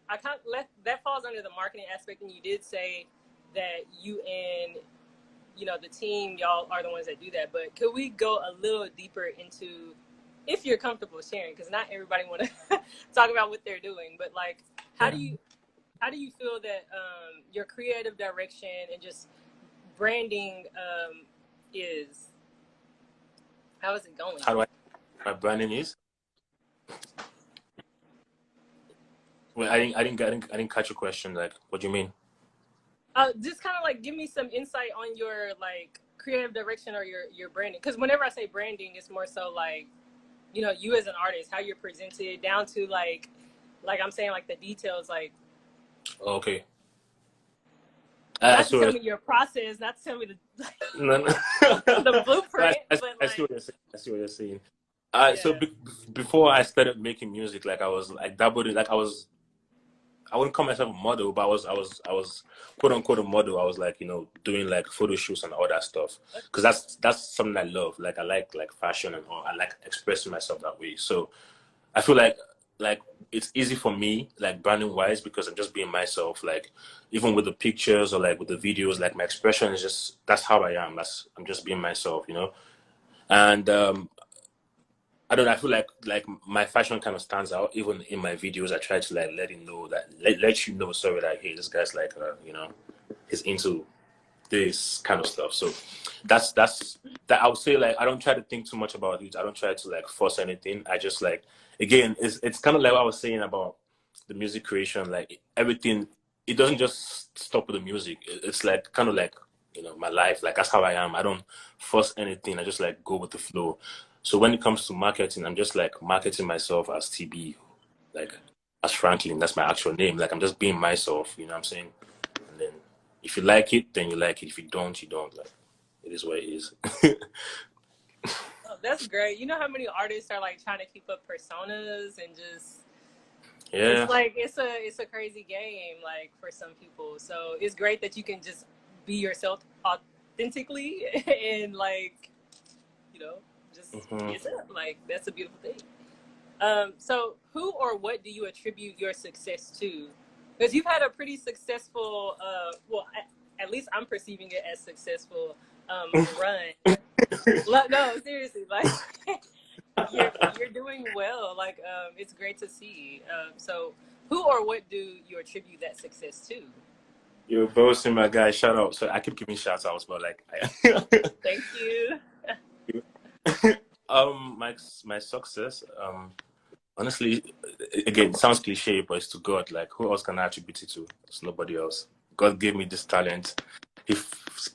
I kind of that falls under the marketing aspect, and you did say that you and the team, y'all are the ones that do that. But could we go a little deeper into, if you're comfortable sharing, because not everybody want to talk about what they're doing, but like how do you feel that your creative direction and just branding how is it going? How do my branding is? Well, I didn't catch your question. Like, what do you mean? Just kind of like give me some insight on your like creative direction or your branding. Because whenever I say branding, it's more so like, you as an artist, how you're presented down to like I'm saying like the details, like. Okay. Not to tell me your process, not to tell me the blueprint. I see what you're saying. So before I started making music, like I was like dabbled in, like I wouldn't call myself a model, but I was quote unquote a model. I was like, doing like photo shoots and all that stuff. Because that's something I love. Like I like fashion and all. I like expressing myself that way. So I feel like it's easy for me, like branding wise, because I'm just being myself. Like even with the pictures or like with the videos, like my expression is just, that's how I am. I'm just being myself, And I don't know, I feel like my fashion kind of stands out. Even in my videos, I try to let you know, sorry, that hey, this guy's like he's into this kind of stuff. So that's that. I would say like I don't try to think too much about it. I don't try to like force anything. I just like, again, it's kind of like what I was saying about the music creation. Like everything, it doesn't just stop with the music. It's like kind of like, you know, my life. Like that's how I am. I don't force anything. I just like go with the flow. So when it comes to marketing, I'm just like marketing myself as Teebee, like as Franklin. That's my actual name. Like I'm just being myself. You know what I'm saying? And then if you like it, then you like it. If you don't, you don't. Like it is what it is. Oh, that's great. You know how many artists are like trying to keep up personas and just Yeah. it's like it's a crazy game like for some people. So it's great that you can just be yourself authentically and like, you know, just be yourself. Like that's a beautiful thing. So who or what do you attribute your success to? Because you've had a pretty successful, well, at least I'm perceiving it as successful run. No, seriously, like you're doing well. Like it's great to see. So who or what do you attribute that success to? You're boasting, my guy. Shout out. So I keep giving shout outs, but like, Thank you. my success, honestly, again, it sounds cliche, but it's to God. Like, who else can I attribute it to? It's nobody else. God gave me this talent. He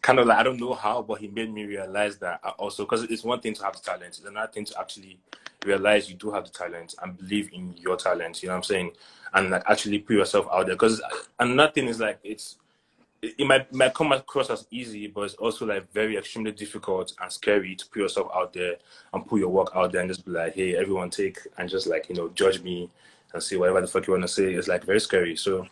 kind of like, I don't know how, but he made me realize that I also, because it's one thing to have the talent, it's another thing to actually realize you do have the talent and believe in your talent. You know what I'm saying? And like actually put yourself out there. Because another thing is like, it might come across as easy, but it's also like very extremely difficult and scary to put yourself out there and put your work out there and just be like, hey, everyone take and just like, you know, judge me and say whatever the fuck you want to say. It's like very scary. So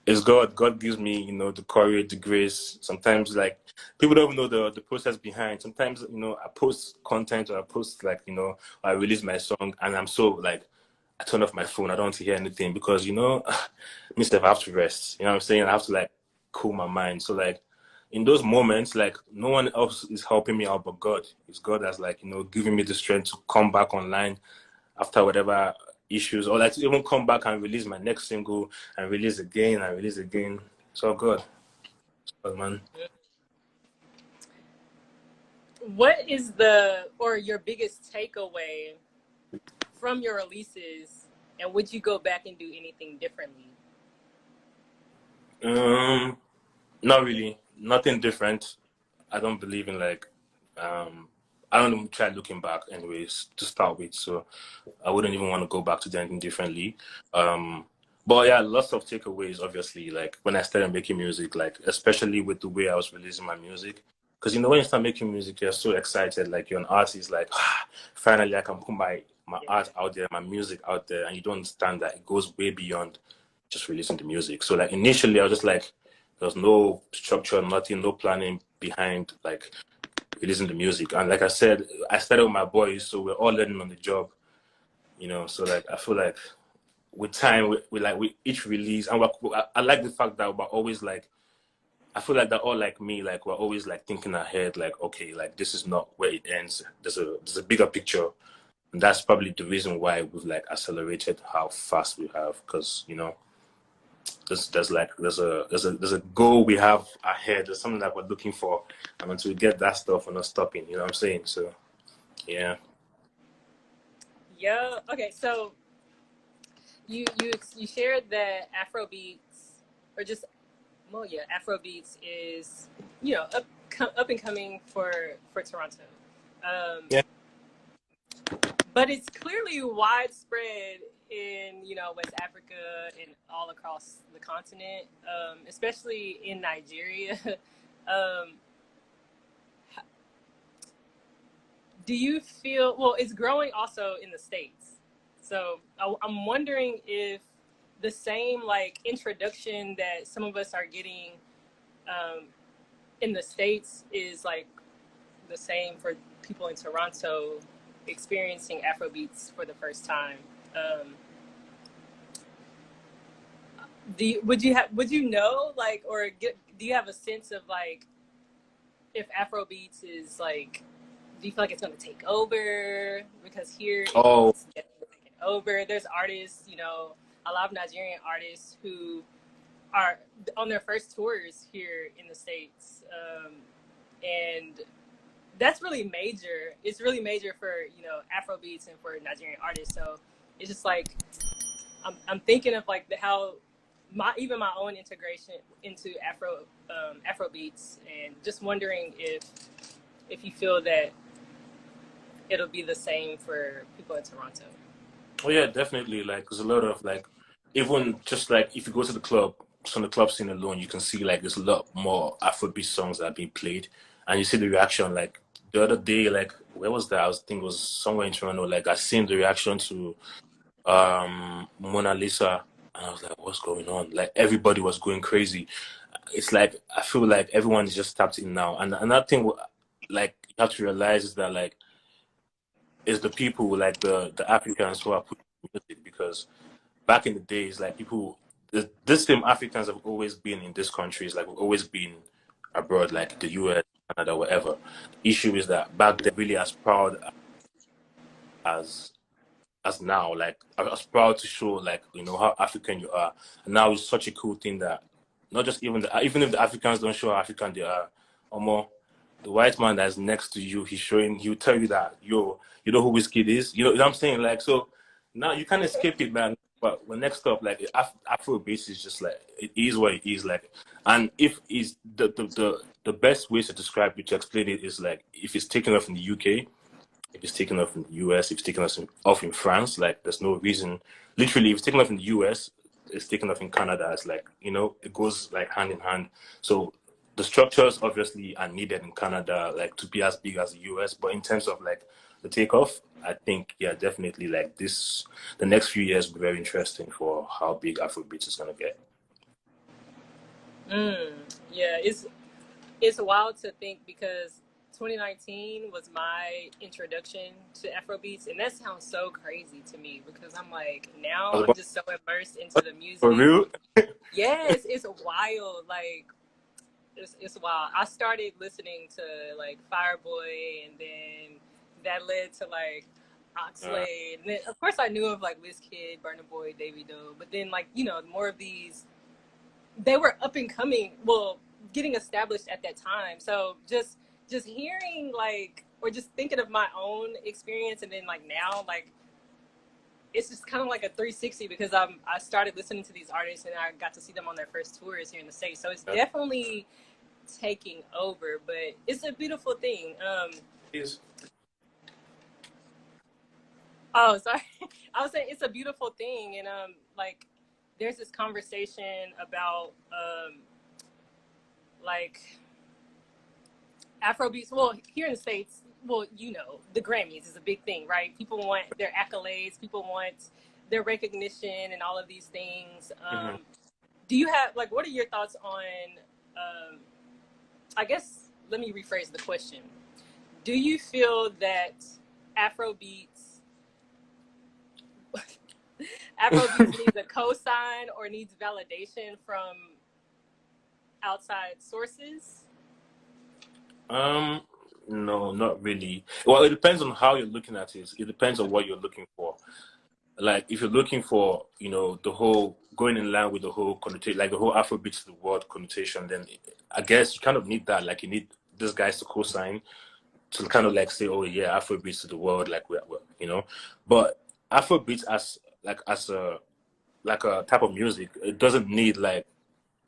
it's God. God gives me, you know, the courage, the grace. Sometimes like people don't even know the process behind. Sometimes, you know, I post content or I post like, you know, I release my song and I'm so like, I turn off my phone. I don't want to hear anything because, you know, myself, I have to rest. You know what I'm saying? I have to like cool my mind. So like in those moments, like no one else is helping me out but God. It's God that's like, you know, giving me the strength to come back online after whatever issues, or like to even come back and release my next single and release again and release again. So God. So, man. What is the or your biggest takeaway from your releases, and would you go back and do anything differently? Not really. Nothing different. I don't believe in like I don't even try looking back anyways to start with. So I wouldn't even want to go back to do anything differently. But yeah, lots of takeaways obviously, like when I started making music, like especially with the way I was releasing my music. Because you know when you start making music, you're so excited, like you're an artist, like finally I can put my art out there, my music out there, and you don't understand that it goes way beyond just releasing the music. So like initially I was just like there's no structure, nothing, no planning behind like releasing the music. And like I said, I started with my boys, so we're all learning on the job, you know. So like I feel like with time, we each release, and I like the fact that we're always like, I feel like they're all like me, like we're always like thinking ahead, like okay, like this is not where it ends. There's a bigger picture, and that's probably the reason why we've like accelerated how fast we have, because you know there's a goal we have ahead. There's something that we're looking for, and until we get that stuff, we're not stopping. You know what I'm saying? So, yeah. Yeah. Okay. So you shared that Afrobeats or just well, yeah, Afrobeats is up and coming for Toronto. Yeah. But it's clearly widespread in West Africa and all across the continent, especially in Nigeria. um, do you feel it's growing also in the States? So I'm wondering if the same like introduction that some of us are getting in the States is like the same for people in Toronto experiencing Afrobeats for the first time. Would you know like do you have a sense of like if Afrobeats is like, do you feel like it's going to take over? Because here Oh, it's taking over. There's artists, a lot of Nigerian artists who are on their first tours here in the States, and that's really major. It's really major for Afro beats and for Nigerian artists. So it's just like I'm thinking of like how my own integration into Afro beats, and just wondering if you feel that it'll be the same for people in Toronto. Oh yeah, definitely. Like there's a lot of like, even just like if you go to the club, just on the club scene alone, you can see like there's a lot more Afrobeat songs that are being played, and you see the reaction. Like the other day, like where was that? I think it was somewhere in Toronto. Like I seen the reaction to Mona Lisa, and I was like, what's going on? Like everybody was going crazy. It's like I feel like everyone is just tapped in now, and another thing, like you have to realize is that like is the people like the Africans who are putting music, because back in the days, like people, this same Africans have always been in this countries, like we've always been abroad, like the US, Canada, whatever. The issue is that back then, really as proud as now, like I was proud to show like how African you are, and now it's such a cool thing that not just even if the Africans don't show how African they are, or more. The white man that's next to you, he'll tell you that, yo, you know who Wizkid is? You know what I'm saying? Like, so now you can't escape it, man. But when next up, like, Afro bass is just like, it is what it is. Like, and if is the best way to describe it, to explain it is like, if it's taken off in the UK, if it's taken off in the US, if it's taken off in France, like, there's no reason. Literally, if it's taken off in the US, it's taken off in Canada. It's like, it goes like hand in hand. So, the structures obviously are needed in Canada, like to be as big as the US. But in terms of like the takeoff, I think definitely like the next few years will be very interesting for how big Afrobeats is gonna get. Yeah, it's wild to think, because 2019 was my introduction to Afrobeats, and that sounds so crazy to me, because I'm like, now I'm just so immersed into the music. For real? Yes, it's wild. Like, it's wild. I started listening to like Fireboy, and then that led to like Oxlade, and then of course I knew of like Wizkid, Burna Boy, Davido, but then like more of these, they were up and coming, well, getting established at that time. So just hearing like, or just thinking of my own experience, and then like now, like it's just kind of like a 360, because I started listening to these artists, and I got to see them on their first tours here in the States. So it's definitely taking over, but it's a beautiful thing. Yes. Oh, sorry. I was saying it's a beautiful thing, and like there's this conversation about like Afrobeats. Well, here in the States, well, the Grammys is a big thing, right? People want their accolades, people want their recognition, and all of these things. Do you have like, what are your thoughts on? I guess let me rephrase the question. Do you feel that Afrobeats needs a cosign or needs validation from outside sources? No, not really. Well, it depends on how you're looking at it. It depends on what you're looking for. Like if you're looking for, the whole going in line with the whole connotation, like the whole Afrobeat to the world connotation, then I guess you kind of need that. Like you need these guys to co-sign to kind of like say, oh yeah, Afrobeat to the world, like we're. But Afrobeat as a type of music, it doesn't need like.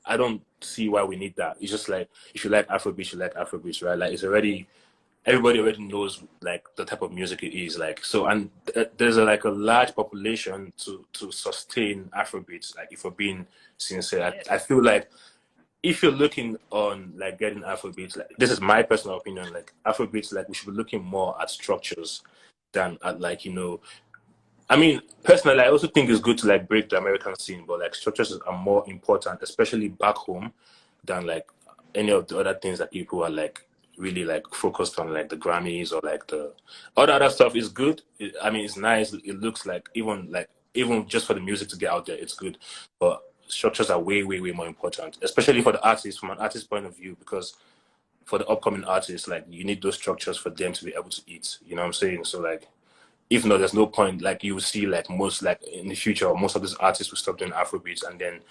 I don't see why we need that. It's just like if you like Afrobeat, you like Afrobeat, right? Like everybody already knows like the type of music it is, like so, and there's a large population to sustain Afrobeats. Like if we're being sincere, I feel like if you're looking on like getting Afrobeats, like this is my personal opinion, like Afrobeats, like we should be looking more at structures than at like I mean, personally, I also think it's good to like break the American scene, but like structures are more important, especially back home, than like any of the other things that people are like really like focused on, like the Grammys or like the all the other stuff is good. I mean, it's nice. It looks like even just for the music to get out there, it's good. But structures are way, way, way more important, especially for the artists from an artist point of view, because for the upcoming artists, like you need those structures for them to be able to eat. You know what I'm saying? So like. If not, there's no point. Like you will see, like most, like in the future, most of these artists will stop doing Afrobeats, and then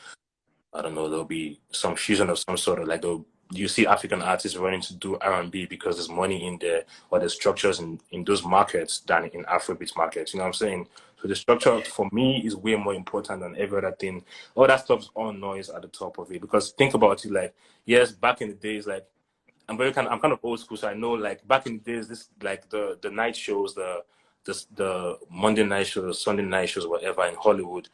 I don't know, there'll be some fusion of some sort of like you see African artists running to do R&B because there's money in there, or there's structures in those markets than in Afrobeat markets. You know what I'm saying? So the structure for me is way more important than every other thing. All that stuff's all noise at the top of it. Because think about it, like, yes, back in the days, like I'm kind of old school, so I know like back in the days, this like the night shows, the Monday night shows, Sunday night shows, whatever in Hollywood.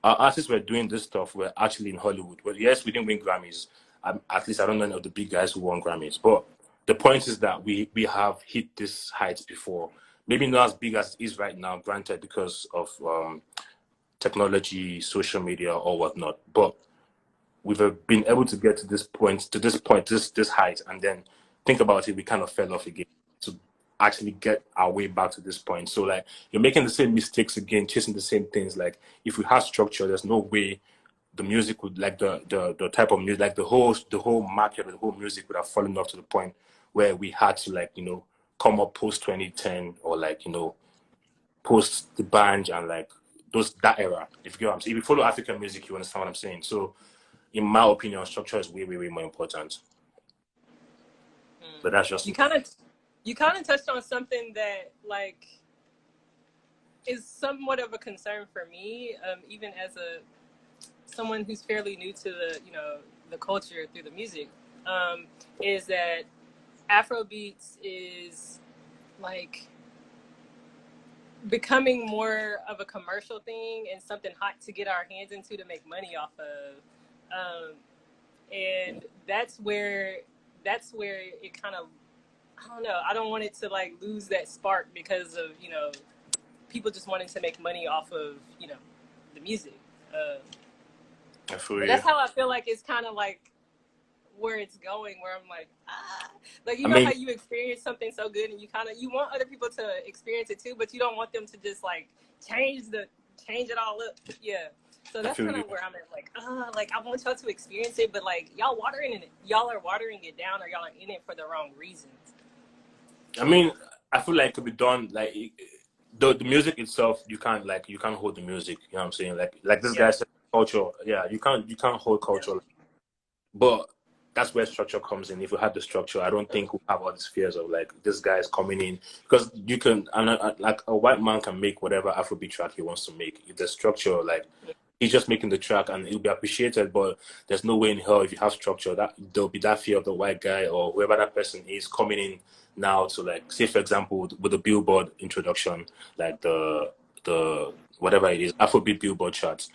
Our artists were doing this stuff were actually in Hollywood. But yes, we didn't win Grammys. At least I don't know any of the big guys who won Grammys. But the point is that we have hit this heights before. Maybe not as big as it is right now, granted, because of technology, social media, or whatnot. But we've been able to get to this height, and then think about it, we kind of fell off again to actually get our way back to this point. So like you're making the same mistakes again, chasing the same things. Like if we had structure, there's no way the music would like the type of music, like the whole market, the whole music would have fallen off to the point where we had to like, you know, come up post 2010 or like, you know, post the band and like that era. If you get what I'm saying. If you follow African music, you understand what I'm saying. So in my opinion, structure is way, way, way more important. But that's just you kind of touched on something that like is somewhat of a concern for me, even as someone who's fairly new to the culture through the music, is that Afrobeats is like becoming more of a commercial thing and something hot to get our hands into to make money off of. And that's where it kind of, I don't know, I don't want it to like lose that spark because of, you know, people just wanting to make money off of, you know, the music. But that's how I feel like it's kind of like where it's going, where I'm like, like, you know how you experience something so good and you want other people to experience it too, but you don't want them to just like change it all up. Yeah. So that's kind of where I'm at, like I want y'all to experience it, but like y'all are watering it down, or y'all are in it for the wrong reasons. I mean, I feel like it could be done like the music itself. You can't hold the music. You know what I'm saying? Like this guy said, culture. Yeah, you can't hold culture. But that's where structure comes in. If we had the structure, I don't think we have all these fears of like this guy is coming in, because you can, like a white man can make whatever Afrobeat track he wants to make. If the structure, like he's just making the track and it'll be appreciated, but there's no way in hell if you have structure that there'll be that fear of the white guy or whoever that person is coming in now to like, say for example with the Billboard introduction, like the whatever it is, Afrobeat Billboard charts.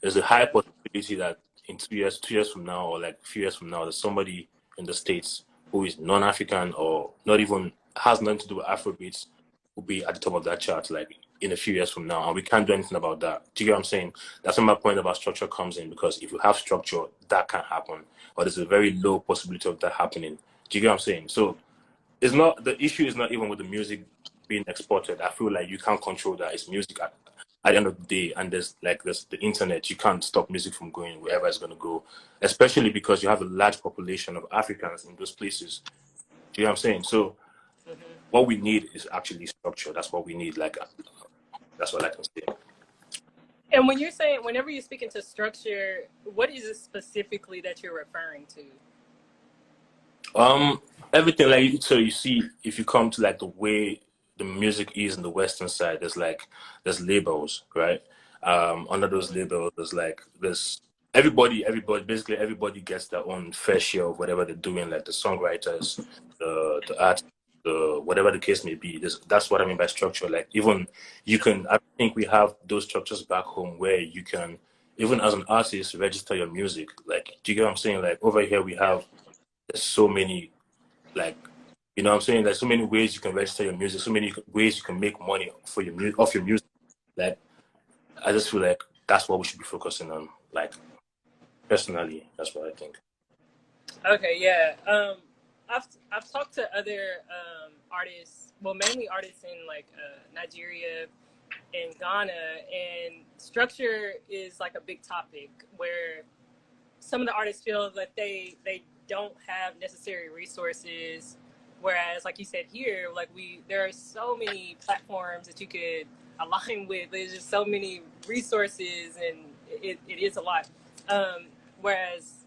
There's a high possibility that in 2 years from now, or like a few years from now, there's somebody in the States who is non-African or not even has nothing to do with Afrobeats will be at the top of that chart, like in a few years from now, and we can't do anything about that. Do you get what I'm saying? That's where my point about structure comes in, because if you have structure, that can happen, or there's a very low possibility of that happening. Do you get what I'm saying? So it's not, the issue is not even with the music being exported. I feel like you can't control that. It's music at the end of the day, and there's the internet. You can't stop music from going wherever it's going to go, especially because you have a large population of Africans in those places. Do you know what I'm saying? So what we need is actually structure. That's what we need. Like, that's what I can say. And when you're saying, whenever you're speaking to structure, what is it specifically that you're referring to? Everything, like, so you see, if you come to like the way the music is in the Western side, there's labels, right? Under those labels, there's everybody, basically everybody gets their own fair share of whatever they're doing, like the songwriters, the artists, whatever the case may be. That's what I mean by structure. Like, even I think we have those structures back home where you can, even as an artist, register your music. Like, do you get what I'm saying? Like, over here we have, there's so many, like, you know what I'm saying? There's so many ways you can register your music, so many ways you can make money for off your music. Like, I just feel like that's what we should be focusing on. Like, personally, that's what I think. Okay, yeah. I've talked to other artists, well, mainly artists in like Nigeria and Ghana, and structure is like a big topic where some of the artists feel that they don't have necessary resources, whereas like you said here, like there are so many platforms that you could align with. There's just so many resources, and it is a lot. Whereas,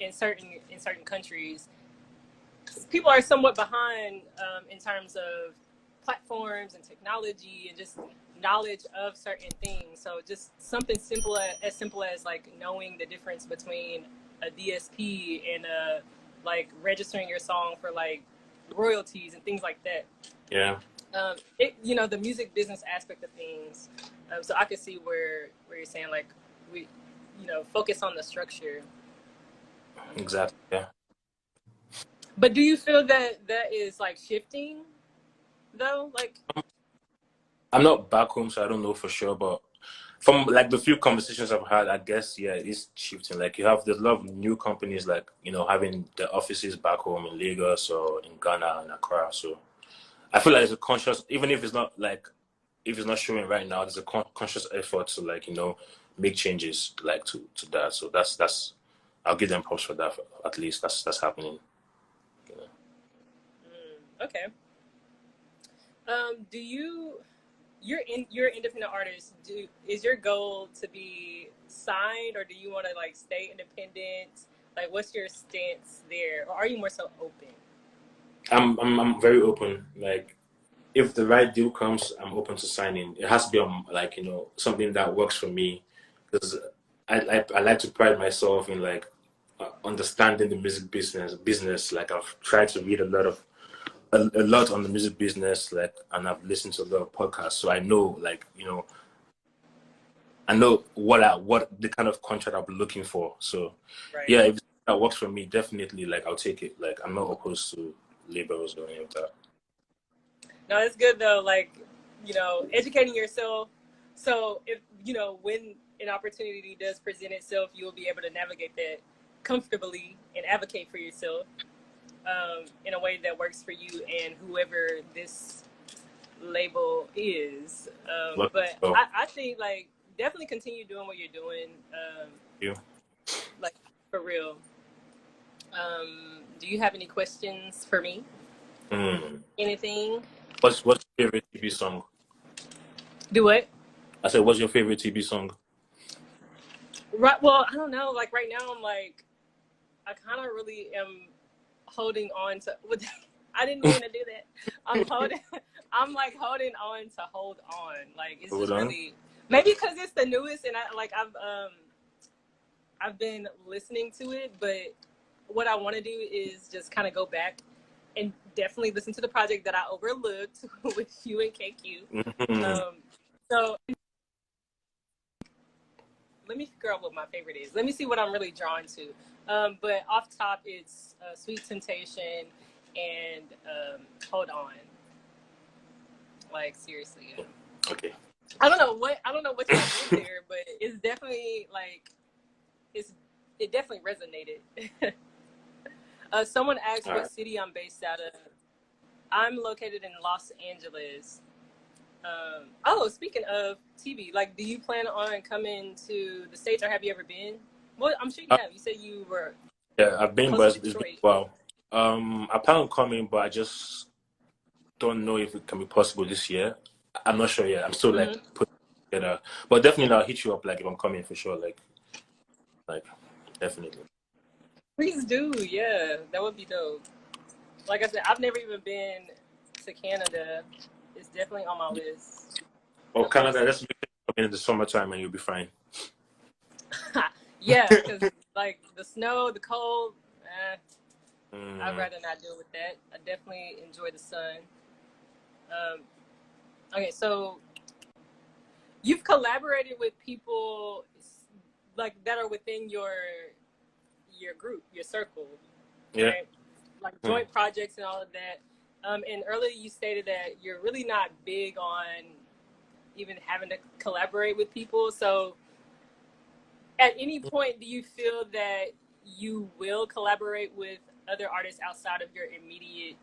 in certain countries, people are somewhat behind in terms of platforms and technology and just knowledge of certain things. So just something as simple as like knowing the difference between a DSP and like registering your song for like royalties and things like that. Yeah. The music business aspect of things. So I could see where you're saying like we, focus on the structure. Exactly. Yeah. But do you feel that is like shifting though? Like, I'm not back home, so I don't know for sure, but from like the few conversations I've had, I guess, yeah, it's shifting. Like there's a lot of new companies like, having the offices back home in Lagos or in Ghana and Accra. So I feel like it's a conscious, even if it's not showing right now, there's a conscious effort to like, make changes like to that. So that's I'll give them props for that. At least that's happening. Okay. You're an independent artist. Is your goal to be signed, or do you want to like stay independent? Like, what's your stance there, or are you more so open? I'm very open. Like, if the right deal comes, I'm open to signing. It has to be like something that works for me, because I like to pride myself in like understanding the music business. Like I've tried to read a lot on the music business, like, and I've listened to a lot of podcasts, so I know like I know what the kind of contract I'll be looking for. So Right. yeah, if that works for me, definitely like I'll take it. Like I'm not opposed to labels or any of that. No, it's good though. Like, educating yourself. So if when an opportunity does present itself, you will be able to navigate that comfortably and advocate for yourself in a way that works for you and whoever this label is. But I think like definitely continue doing what you're doing. Like for real. Do you have any questions for me? Anything? What's your favorite Teebee song? Do what? I said, what's your favorite Teebee song? Right. Well, I don't know. Like right now, I'm like, I kind of really am holding on to. I didn't mean to do that. I'm like holding on to hold on. Like it's just really maybe because it's the newest, and I've been listening to it, but what I want to do is just kind of go back and definitely listen to the project that I overlooked with you and KQ. So let me figure out what my favorite is. Let me see what I'm really drawn to. But off top, it's Sweet Temptation and Hold On. Like seriously. Yeah. Okay. I don't know what you did there, but it's definitely like it definitely resonated. Someone asked what city I'm based out of. I'm located in Los Angeles. Speaking of Teebee, like, do you plan on coming to the States, or have you ever been? Well, I'm sure you have. You said you were. Yeah, I've been, but it's been a while. I plan on coming, but I just don't know if it can be possible this year. I'm not sure yet. I'm still like putting it together, but definitely I'll hit you up like if I'm coming for sure. Like definitely. Please do, yeah, that would be dope. Like I said, I've never even been to Canada. It's definitely on my list. Oh, Canada, let's make it come in the summertime and you'll be fine. Yeah, because like the snow, the cold, I'd rather not deal with that. I definitely enjoy the sun. Okay, so you've collaborated with people like that are within your group, your circle, yeah, right? Like joint projects and all of that. And earlier you stated that you're really not big on even having to collaborate with people. So at any point, do you feel that you will collaborate with other artists outside of your immediate?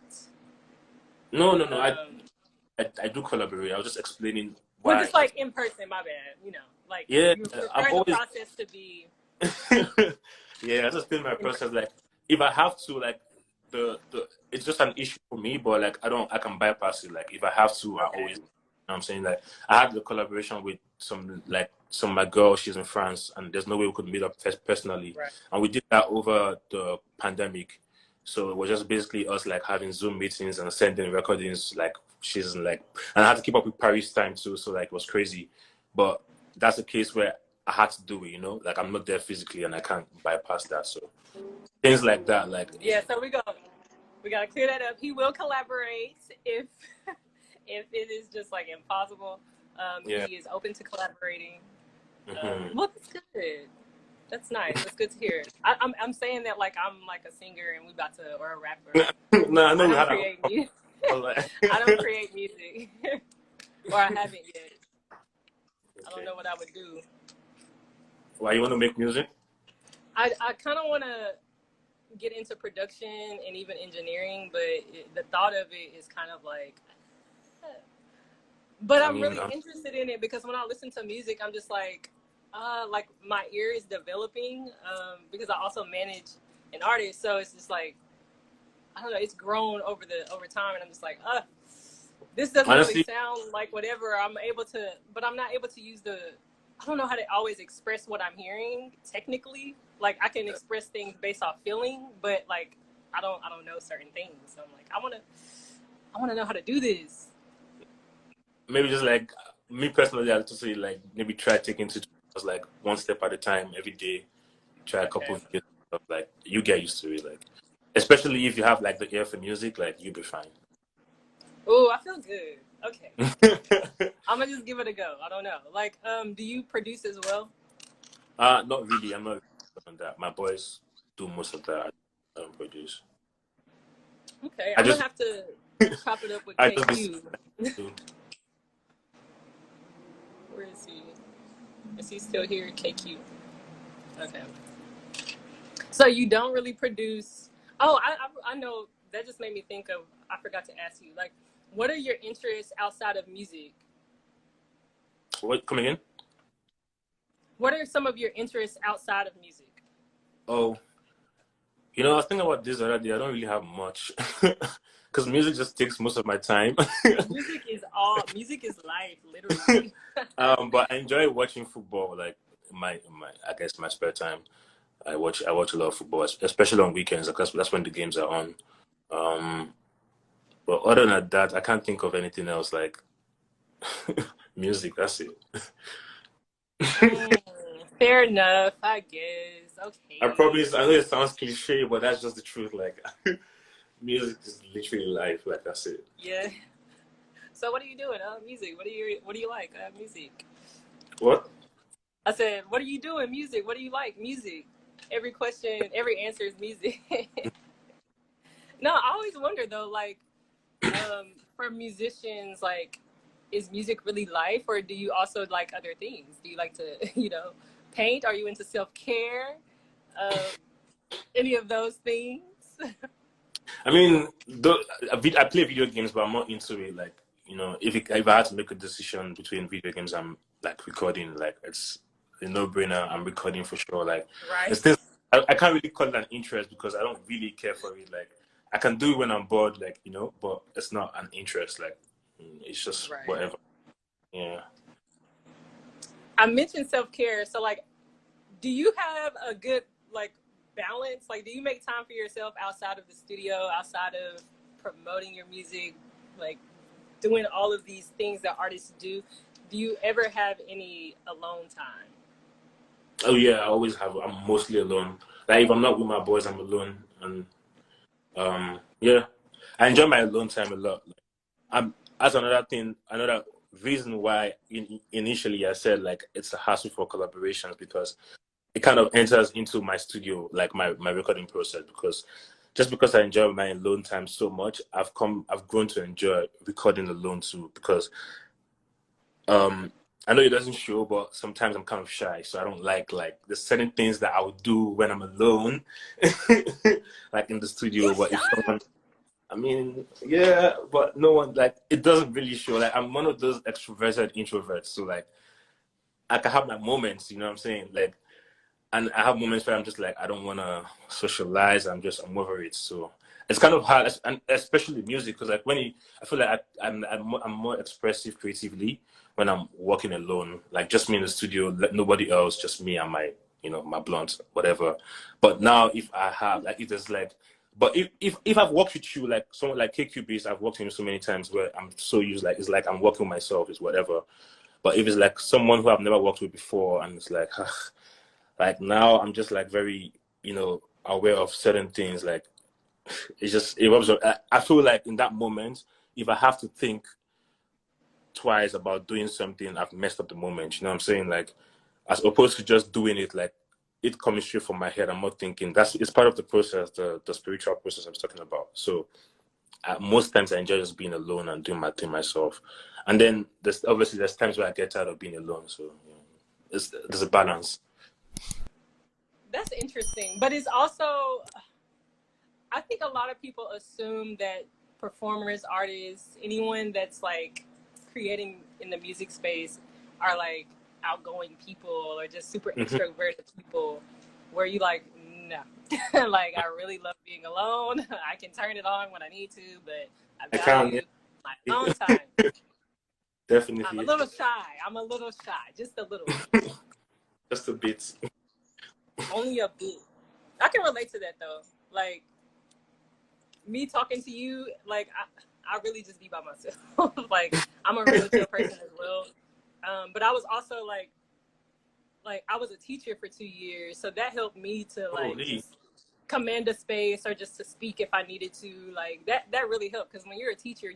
No. I do collaborate. I was just explaining why. Well, just like in person, my bad. Like yeah, you prefer I'm always the process to be. yeah, I just feel my process. Like if I have to, like the it's just an issue for me, but like I can bypass it. Like if I have to, I always. You know what I'm saying, like I had the collaboration with some like some of my girls, she's in France, and there's no way we could meet up personally. Right. And we did that over the pandemic. So it was just basically us like having Zoom meetings and sending recordings. Like she's in, like, and I had to keep up with Paris time too. So like it was crazy. But that's a case where I had to do it, you know, like I'm not there physically and I can't bypass that. So things like that, like yeah. So we gotta clear that up. He will collaborate if if it is just like impossible. yeah. He is open to collaborating. Mm-hmm. Well, that's good. That's nice. That's good to hear. I'm saying that like I'm like a singer and we about to, or a rapper. No, I know I we don't had create music. like... I don't create music, or I haven't yet. Okay. I don't know what I would do. Why you want to make music? I kind of want to get into production and even engineering, but the thought of it is kind of like. But I'm really interested in it because when I listen to music, I'm just like my ear is developing because I also manage an artist, so it's just like I don't know, it's grown over time, and I'm just like, this doesn't really sound like whatever I'm able to, but I'm not able to use I don't know how to always express what I'm hearing technically. Like I can express things based off feeling, but like I don't know certain things. So I'm like, I want to know how to do this. Maybe just like me personally, I like to say like maybe try taking to just like one step at a time every day. Try a couple of years of like you get used to it, like especially if you have like the ear for music, like you'll be fine. Oh, I feel good. Okay. I'm gonna just give it a go. I don't know. Like, do you produce as well? Not really. I'm not on that. My boys do most of that. I don't produce. Okay, I'm gonna have to chop it up with KQ. Where is he? Is he still here? KQ. Okay. So you don't really produce. Oh, I know. That just made me think of. I forgot to ask you. Like, what are your interests outside of music? What? Come again? What are some of your interests outside of music? Oh, you know, I was thinking about this the other day. I don't really have much because music just takes most of my time. Music is life, literally. But I enjoy watching football. Like my I guess my spare time, I watch a lot of football, especially on weekends because that's when the games are on. But other than that, I can't think of anything else like music. That's it. Fair enough, I guess. Okay. I know it sounds cliche, but that's just the truth. Like music is literally life. Like that's it. Yeah. So what are you doing? Music. What do you like? Music. What? I said, what are you doing? Music. What do you like? Music. Every question, every answer is music. No, I always wonder though, like, for musicians, like, is music really life, or do you also like other things? Do you like to, paint? Are you into self-care? Any of those things? I mean, I play video games, but I'm not into it. Like, if I had to make a decision between video games, I'm like recording. Like, it's a no-brainer. I'm recording for sure. Like, right. I can't really call it an interest because I don't really care for it. Like, I can do it when I'm bored, like, but it's not an interest. Like, it's just whatever. Yeah. I mentioned self-care. So, like, do you have a good, like, balance? Like, do you make time for yourself outside of the studio, outside of promoting your music, like doing all of these things that artists do? Do you ever have any alone time? Oh, yeah, I always have. I'm mostly alone. Like, if I'm not with my boys, I'm alone. And, yeah, I enjoy my alone time a lot. That's another reason why initially I said, like, it's a hassle for collaborations because it kind of enters into my studio, like my recording process, because I enjoy my alone time so much, I've grown to enjoy recording alone too, because I know it doesn't show, but sometimes I'm kind of shy, so I don't like there's certain things that I would do when I'm alone, like in the studio. But if someone, I mean, yeah, but no one, like, it doesn't really show. Like, I'm one of those extroverted introverts, so like I can have my moments, you know what I'm saying? Like, and I have moments where I'm just like, I don't want to socialize. I'm over it. So it's kind of hard, and especially music, because like I feel like I'm more expressive creatively when I'm working alone, like just me in the studio, nobody else, just me and my my blunt, whatever. But now if I have like, it is like, but if I've worked with you, like someone like KQBs, I've worked with him so many times where I'm so used, like it's like I'm working with myself, is whatever. But if it's like someone who I've never worked with before, and it's like like now I'm just like very aware of certain things, like it's just it rubs. I feel like in that moment, if I have to think twice about doing something, I've messed up the moment. You know what I'm saying? Like, as opposed to just doing it, like it coming straight from my head. I'm not thinking. It's part of the process, the spiritual process I'm talking about. So most times I enjoy just being alone and doing my thing myself. And then there's times where I get tired of being alone. So there's a balance. That's interesting, but it's also, I think a lot of people assume that performers, artists, anyone that's like creating in the music space are like outgoing people or just super extroverted people, where you like, no. Like, I really love being alone. I can turn it on when I need to, but I value my own time. Definitely. I'm a little shy, just a little. Just a bit. Only a bit. I can relate to that though. Like, me talking to you, like I really just be by myself. Like, I'm a real chill person as well. But I was also like I was a teacher for 2 years, so that helped me to just command a space or just to speak if I needed to. Like that really helped, because when you're a teacher,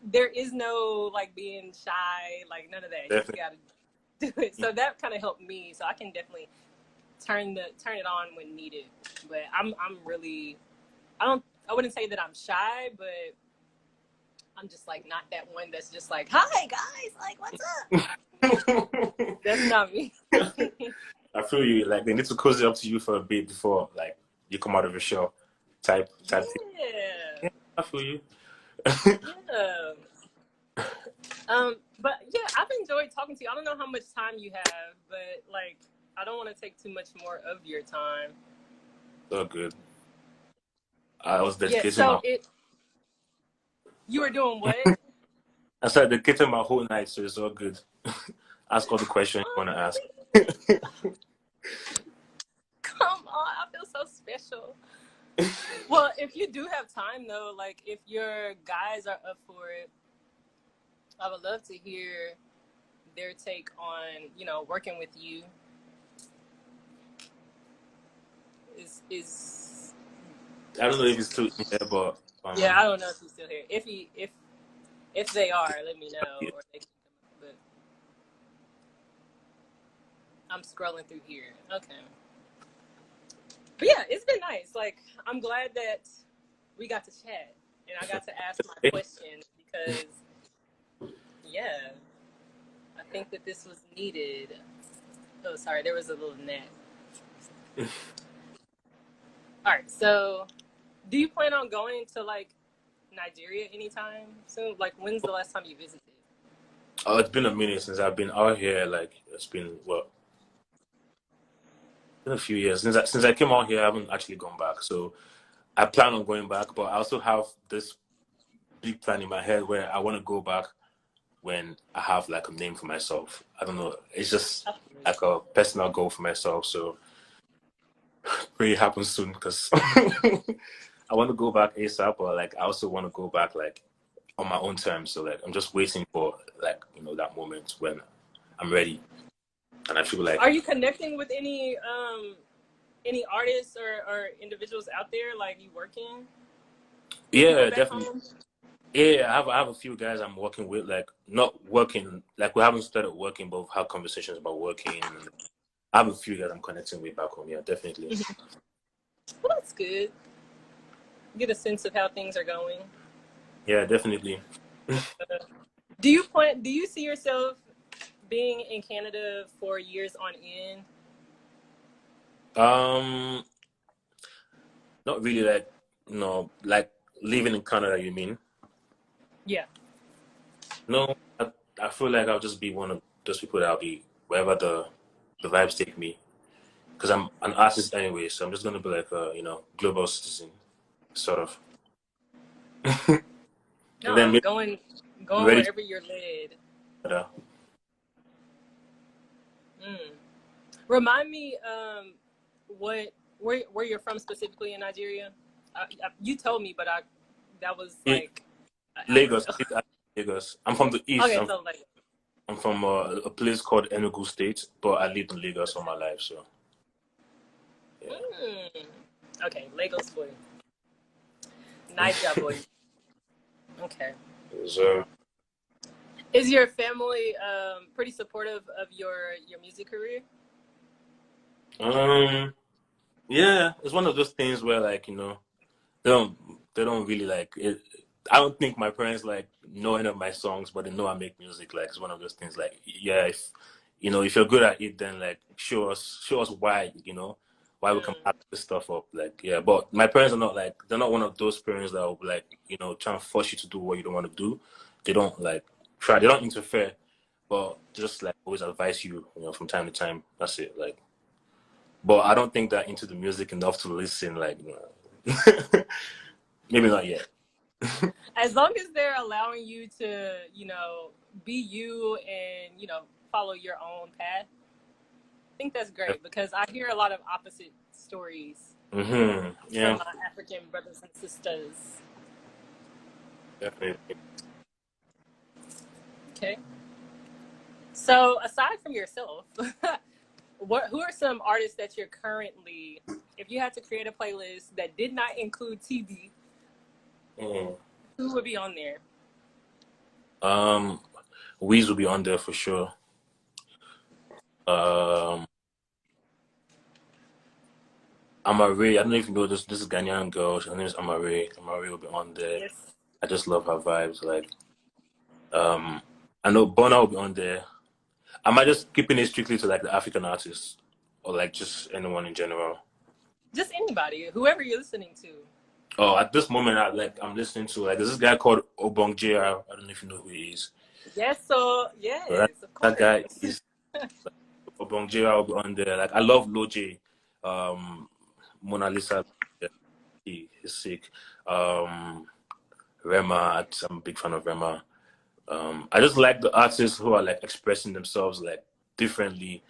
there is no like being shy, like none of that. Definitely. You just gotta do it. So that kind of helped me. So I can definitely turn it on when needed. But I'm really, I wouldn't say that I'm shy, but I'm just like not that one that's just like, hi guys, like what's up? That's not me. I feel you. Like, they need to cozy up to you for a bit before like you come out of a show type thing. Yeah, I feel you. Yeah. But yeah, I've enjoyed talking to you. I don't know how much time you have, but like, I don't want to take too much more of your time. So good. I was dedicating you were doing what? I started dedicating my whole night, so it's all good. Ask all the questions you want to ask. Come on, I feel so special. Well, if you do have time though, like if your guys are up for it, I would love to hear their take on, working with you. Is I don't know if he's still here, but yeah, I don't know if he's still here. If they are, let me know. Or they can come up, but I'm scrolling through here. Okay. But yeah, it's been nice. Like, I'm glad that we got to chat and I got to ask my question, because yeah, I think that this was needed. Oh, sorry, there was a little net. All right, so do you plan on going to like Nigeria anytime soon? Like, when's the last time you visited? Oh, it's been a minute since I've been out here. Like, it's been a few years since I came out here. I haven't actually gone back, so I plan on going back. But I also have this big plan in my head where I want to go back when I have like a name for myself. I don't know. It's just like a personal goal for myself. So pray it happens soon, because I want to go back ASAP, but like I also want to go back like on my own terms. So like I'm just waiting for like that moment when I'm ready. And I feel like, are you connecting with any artists or individuals out there, like you working? Yeah, definitely. Home? Yeah, I have a few guys I'm working with, like not working, like we haven't started working, but we've had conversations about working. And I have a few guys I'm connecting with back home. Yeah, definitely. Mm-hmm. Well, that's good. Get a sense of how things are going. Yeah, definitely. Do you see yourself being in Canada for years on end? Not really, like like living in Canada, you mean? Yeah. No, I feel like I'll just be one of those people that'll be wherever the vibes take me, because I'm an artist anyway, so I'm just gonna be like a global citizen sort of. And then No, maybe going ready wherever you're led. to Mm. Remind me, where you're from specifically in Nigeria? You told me, but that was like an hour Lagos. ago. Lagos. I'm from the east. Okay, so like, I'm from a place called Enugu State, but I lived in Lagos all my life. So yeah. Okay, Lagos boy, Niger boy. Okay. So Is your family pretty supportive of your music career? yeah, it's one of those things where like they don't really like it. I don't think my parents like know any of my songs, but they know I make music. Like it's one of those things. Like yeah, if you're good at it, then like show us why why we can Mm. add this stuff up. Like yeah, but my parents are not like they're not one of those parents that will like try and force you to do what you don't want to do. They don't like try. They don't interfere, but just like always advise you, from time to time. That's it. Like, but I don't think they're into the music enough to listen. Like, maybe not yet. As long as they're allowing you to, be you and, follow your own path, I think that's great because I hear a lot of opposite stories Yeah, from my African brothers and sisters. definitely. Okay. So aside from yourself, who are some artists that you're currently, if you had to create a playlist that did not include Teebee, who would be on there? Weez will be on there for sure. Amare, I don't know if you know this is Ghanaian girl. Her name is Amare. Amare will be on there. Yes. I just love her vibes. Like, I know Bona will be on there. Am I just keeping it strictly to like the African artists, or like just anyone in general? Just anybody, whoever you're listening to. Oh, at this moment, I'm listening to like there's this guy called Obong JR. I don't know if you know who he is. Yes, so But that, yes, of that guy course. is Obong JR will be on there. Like I love Loje, Mona Lisa. Yeah, he's sick. Rema, I'm a big fan of Rema. I just like the artists who are like expressing themselves like differently,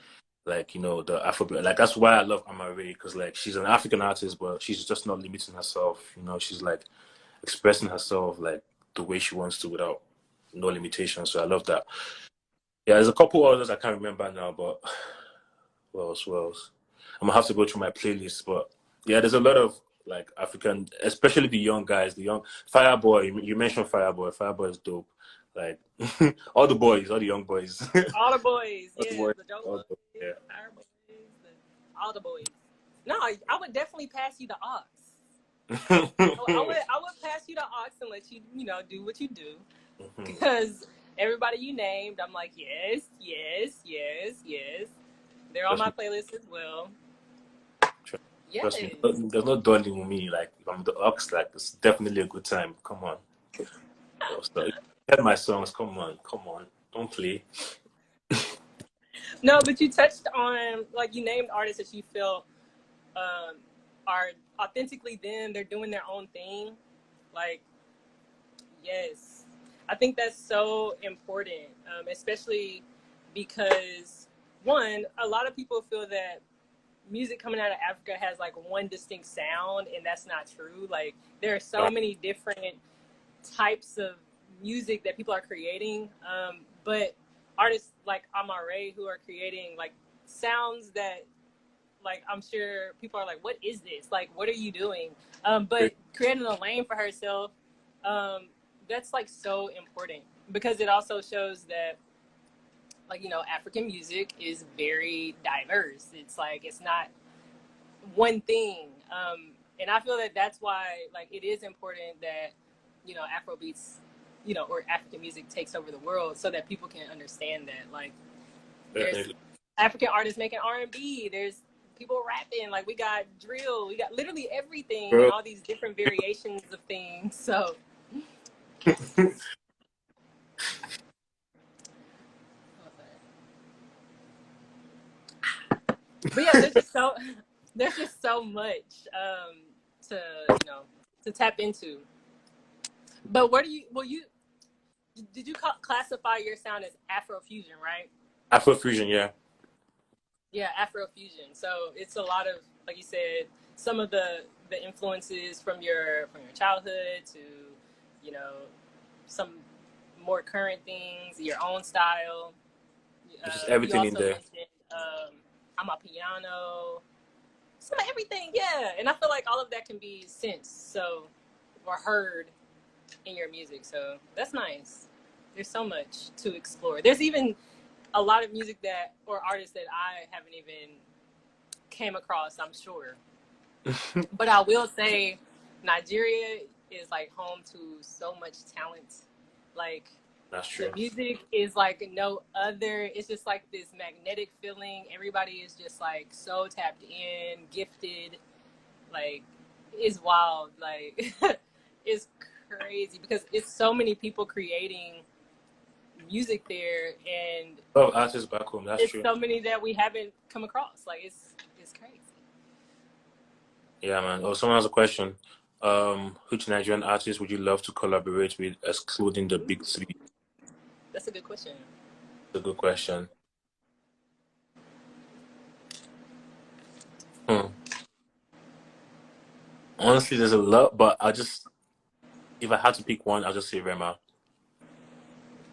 like the Afro. Like that's why I love Amare because like she's an African artist, but she's just not limiting herself. She's like expressing herself like the way she wants to without no limitations. So I love that. Yeah, there's a couple others I can't remember now, but what else? What else? I'm gonna have to go through my playlist, but yeah, there's a lot of like African, especially the young guys, the young Fireboy. You mentioned Fireboy. Fireboy is dope. Like all the boys, all the young boys, All the boys, all the yes, boys, the dope all boys, the, yeah. the fire boys, all the boys. No, I would definitely pass you the aux. I would pass you the aux and let you, do what you do. Because everybody you named, I'm like, yes, yes, yes, yes. They're on my playlist as well. Trust Yes. me, there's no dulling with me. Like if I'm the ox, like it's definitely a good time. Come on. So, if you heard my songs. Come on. Don't play. No, but you touched on, like, you named artists that you feel are authentically them. They're doing their own thing. Like, yes. I think that's so important, especially because, one, a lot of people feel that music coming out of Africa has like one distinct sound, and that's not true. Like, there are so many different types of music that people are creating, but artists like Amare who are creating like sounds that, like, I'm sure people are like, what is this? Like, what are you doing? But creating a lane for herself, that's like so important because it also shows that, like, African music is very diverse. It's like, it's not one thing. And I feel that that's why, like, it is important that, Afrobeats, or African music takes over the world so that people can understand that, like, there's African artists making R&B, there's people rapping, like, we got drill, we got literally everything and all these different variations of things. So but yeah, there's just so much to to tap into. But where do you? Well, did you classify your sound as Afro-fusion, right? Afro-fusion, yeah. Yeah, Afro-fusion. So it's a lot of, like you said, some of the influences from your childhood to, you know, some more current things, your own style. Just You everything in also there. mentioned I'm a piano, some everything, yeah. And I feel like all of that can be sensed, so or heard in your music. So that's nice. There's so much to explore. There's even a lot of music that or artists that I haven't even came across, I'm sure. But I will say Nigeria is like home to so much talent. Like That's true. the music is like no other. It's just like this magnetic feeling. Everybody is just like so tapped in, gifted. Like it's wild. Like it's crazy because it's so many people creating music there, and Oh, artists back home. That's it's true. so many that we haven't come across. Like it's crazy. Yeah, man. Oh, someone has a question. Which Nigerian artists would you love to collaborate with, excluding the big three? That's a good question. That's a good question. Honestly, there's a lot, but if I had to pick one, I'll just say Rema.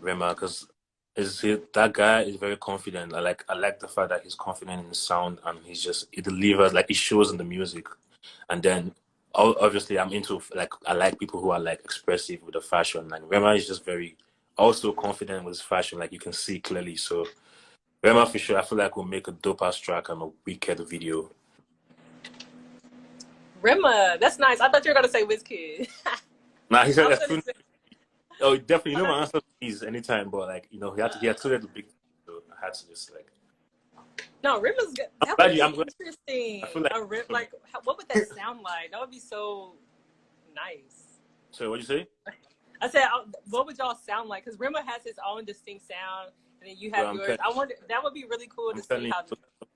Rema, because that guy is very confident. I like the fact that he's confident in the sound, and he delivers, like it shows in the music. And then obviously I'm into, like, I like people who are like expressive with the fashion. Like Rema is just very also confident with his fashion, like you can see clearly. So Rema for sure, I feel like we'll make a dope ass track and a wicked video. Rema, that's nice. I thought you were gonna say WizKid. Nah, he said I was that gonna soon. say, Oh, definitely. You know my answer is anytime, but like, he had to let the big, so I had to just like. no, Rema's good. That I'm would be glad interesting. I feel like. A rip, like, what would that sound like? That would be so nice. So what'd you say? I said, what would y'all sound like? Because Rema has his own distinct sound, and then you have Well, yours. I wonder that would be really cool to see how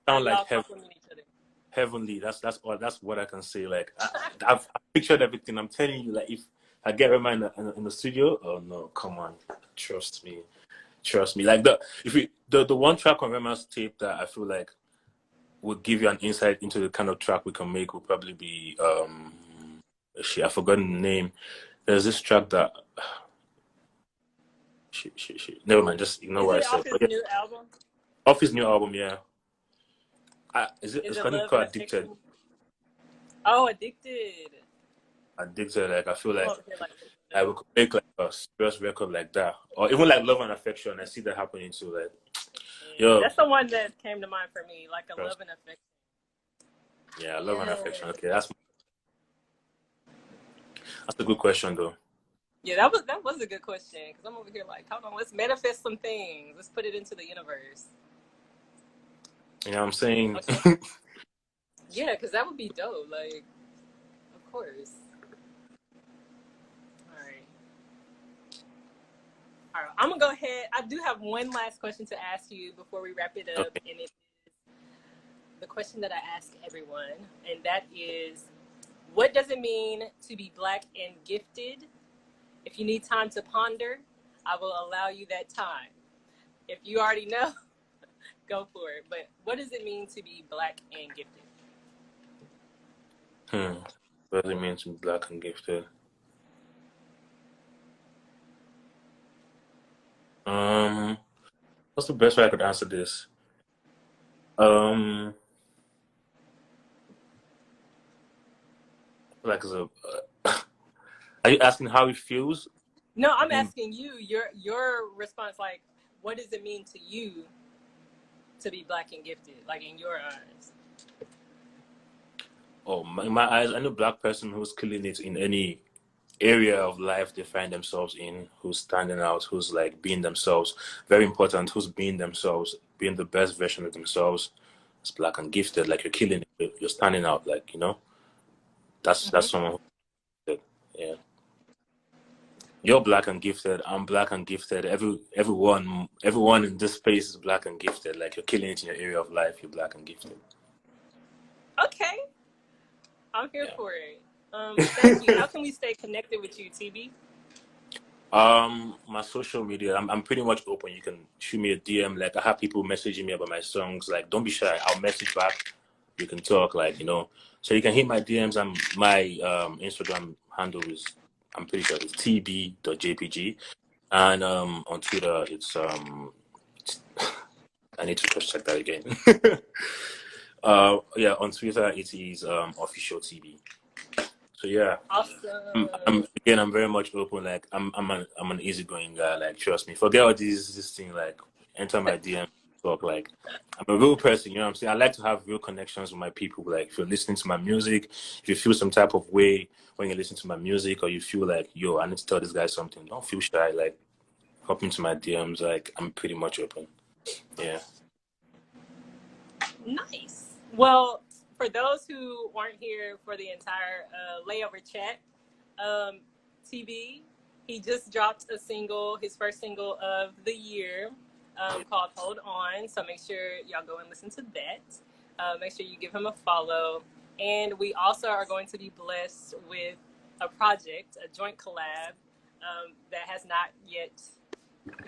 sound like y'all complement each other. Heavenly. That's what I can say. Like I've pictured everything. I'm telling you, like if I get Rema in the studio, oh no, come on, trust me. Like the one track on Rema's tape that I feel like would give you an insight into the kind of track we can make would probably be I've forgotten the name. There's this track that shit. Never mind, just ignore what I said. Off his new album? Off his new album, yeah. It's kind of Love called and Addicted. Affection? Oh, Addicted. Addicted, like I feel like Like I would make like a serious record like that, or even like Love and Affection. I see that happening too. Like, yo, that's the one that came to mind for me, like a Love and Affection. Yeah, Love and Affection. Okay, that's a good question though. Yeah, that was a good question because I'm over here like, hold on, let's manifest some things. Let's put it into the universe. You know what I'm saying? Okay. Yeah, because that would be dope. Like, of course. All right. I'm gonna go ahead. I do have one last question to ask you before we wrap it up, and it is the question that I ask everyone, and that is, what does it mean to be Black and gifted? If you need time to ponder, I will allow you that time. If you already know, go for it. But what does it mean to be Black and gifted? What does it mean to be Black and gifted? What's the best way I could answer this? Like, are you asking how it feels? No, I'm asking you. Your response. Like, what does it mean to you to be Black and gifted? Like in your eyes. Oh, in my eyes, any Black person who's killing it in any area of life they find themselves in, who's standing out, who's like being themselves, very important, who's being themselves, being the best version of themselves. It's Black and gifted. Like you're killing it, you're standing out. Like that's someone who, yeah. You're Black and gifted. I'm Black and gifted. Everyone in this space is Black and gifted. Like you're killing it in your area of life. You're Black and gifted. Okay, I'm here for it. Thank you. How can we stay connected with you, Teebee? My social media, I'm pretty much open. You can shoot me a DM. Like, I have people messaging me about my songs. Like, don't be shy. I'll message back. We can talk. Like, so you can hit my DMs. My Instagram handle is, I'm pretty sure it's tb.jpg, and on Twitter it's I need to just check that again. Yeah, on Twitter it is official TB. So yeah, Awesome. I'm very much open. Like I'm an easygoing guy. Like trust me, forget all this thing. Like enter my DM, talk. Like I'm a real person. You know what I'm saying? I like to have real connections with my people. Like if you're listening to my music, if you feel some type of way when you listen to my music, or you feel like yo, I need to tell this guy something, don't feel shy. Like hop into my DMs. Like I'm pretty much open. Yeah. Nice. Well, for those who weren't here for the entire layover chat, TB, he just dropped a single, his first single of the year, called Hold On. So make sure y'all go and listen to that. Make sure you give him a follow. And we also are going to be blessed with a project, a joint collab that has not yet.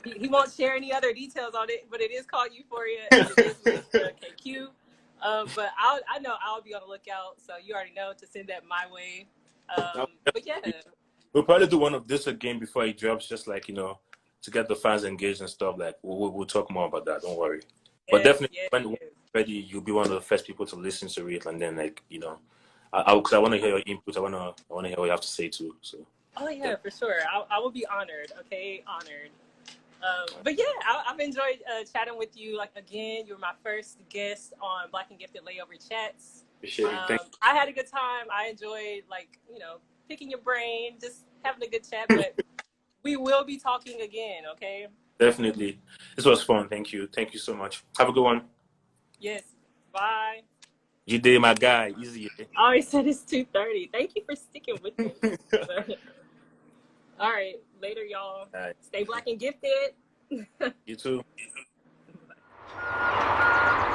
He won't share any other details on it, but it is called Euphoria. And it is with KQ. But I know I'll be on the lookout, so you already know to send that my way. But yeah. We'll probably do one of this again before it drops, just like, to get the fans engaged and stuff. Like, we'll talk more about that. Don't worry. But definitely, when ready, you'll be one of the first people to listen to it. And then, like, because I want to hear your input. I want to hear what you have to say, too. So. Oh, yeah, for sure. I will be honored, okay? Honored. But yeah, I've enjoyed chatting with you. Like, again, you were my first guest on Black&Gifted Layover Chats. Appreciate it. I had a good time. I enjoyed, picking your brain, just having a good chat. But we will be talking again, okay? Definitely. This was fun. Thank you. Thank you so much. Have a good one. Yes. Bye. You did, my guy. Easy. I always said it's 2:30. Thank you for sticking with me. All right. Later, y'all. Right. Stay Black and gifted. You too. Bye.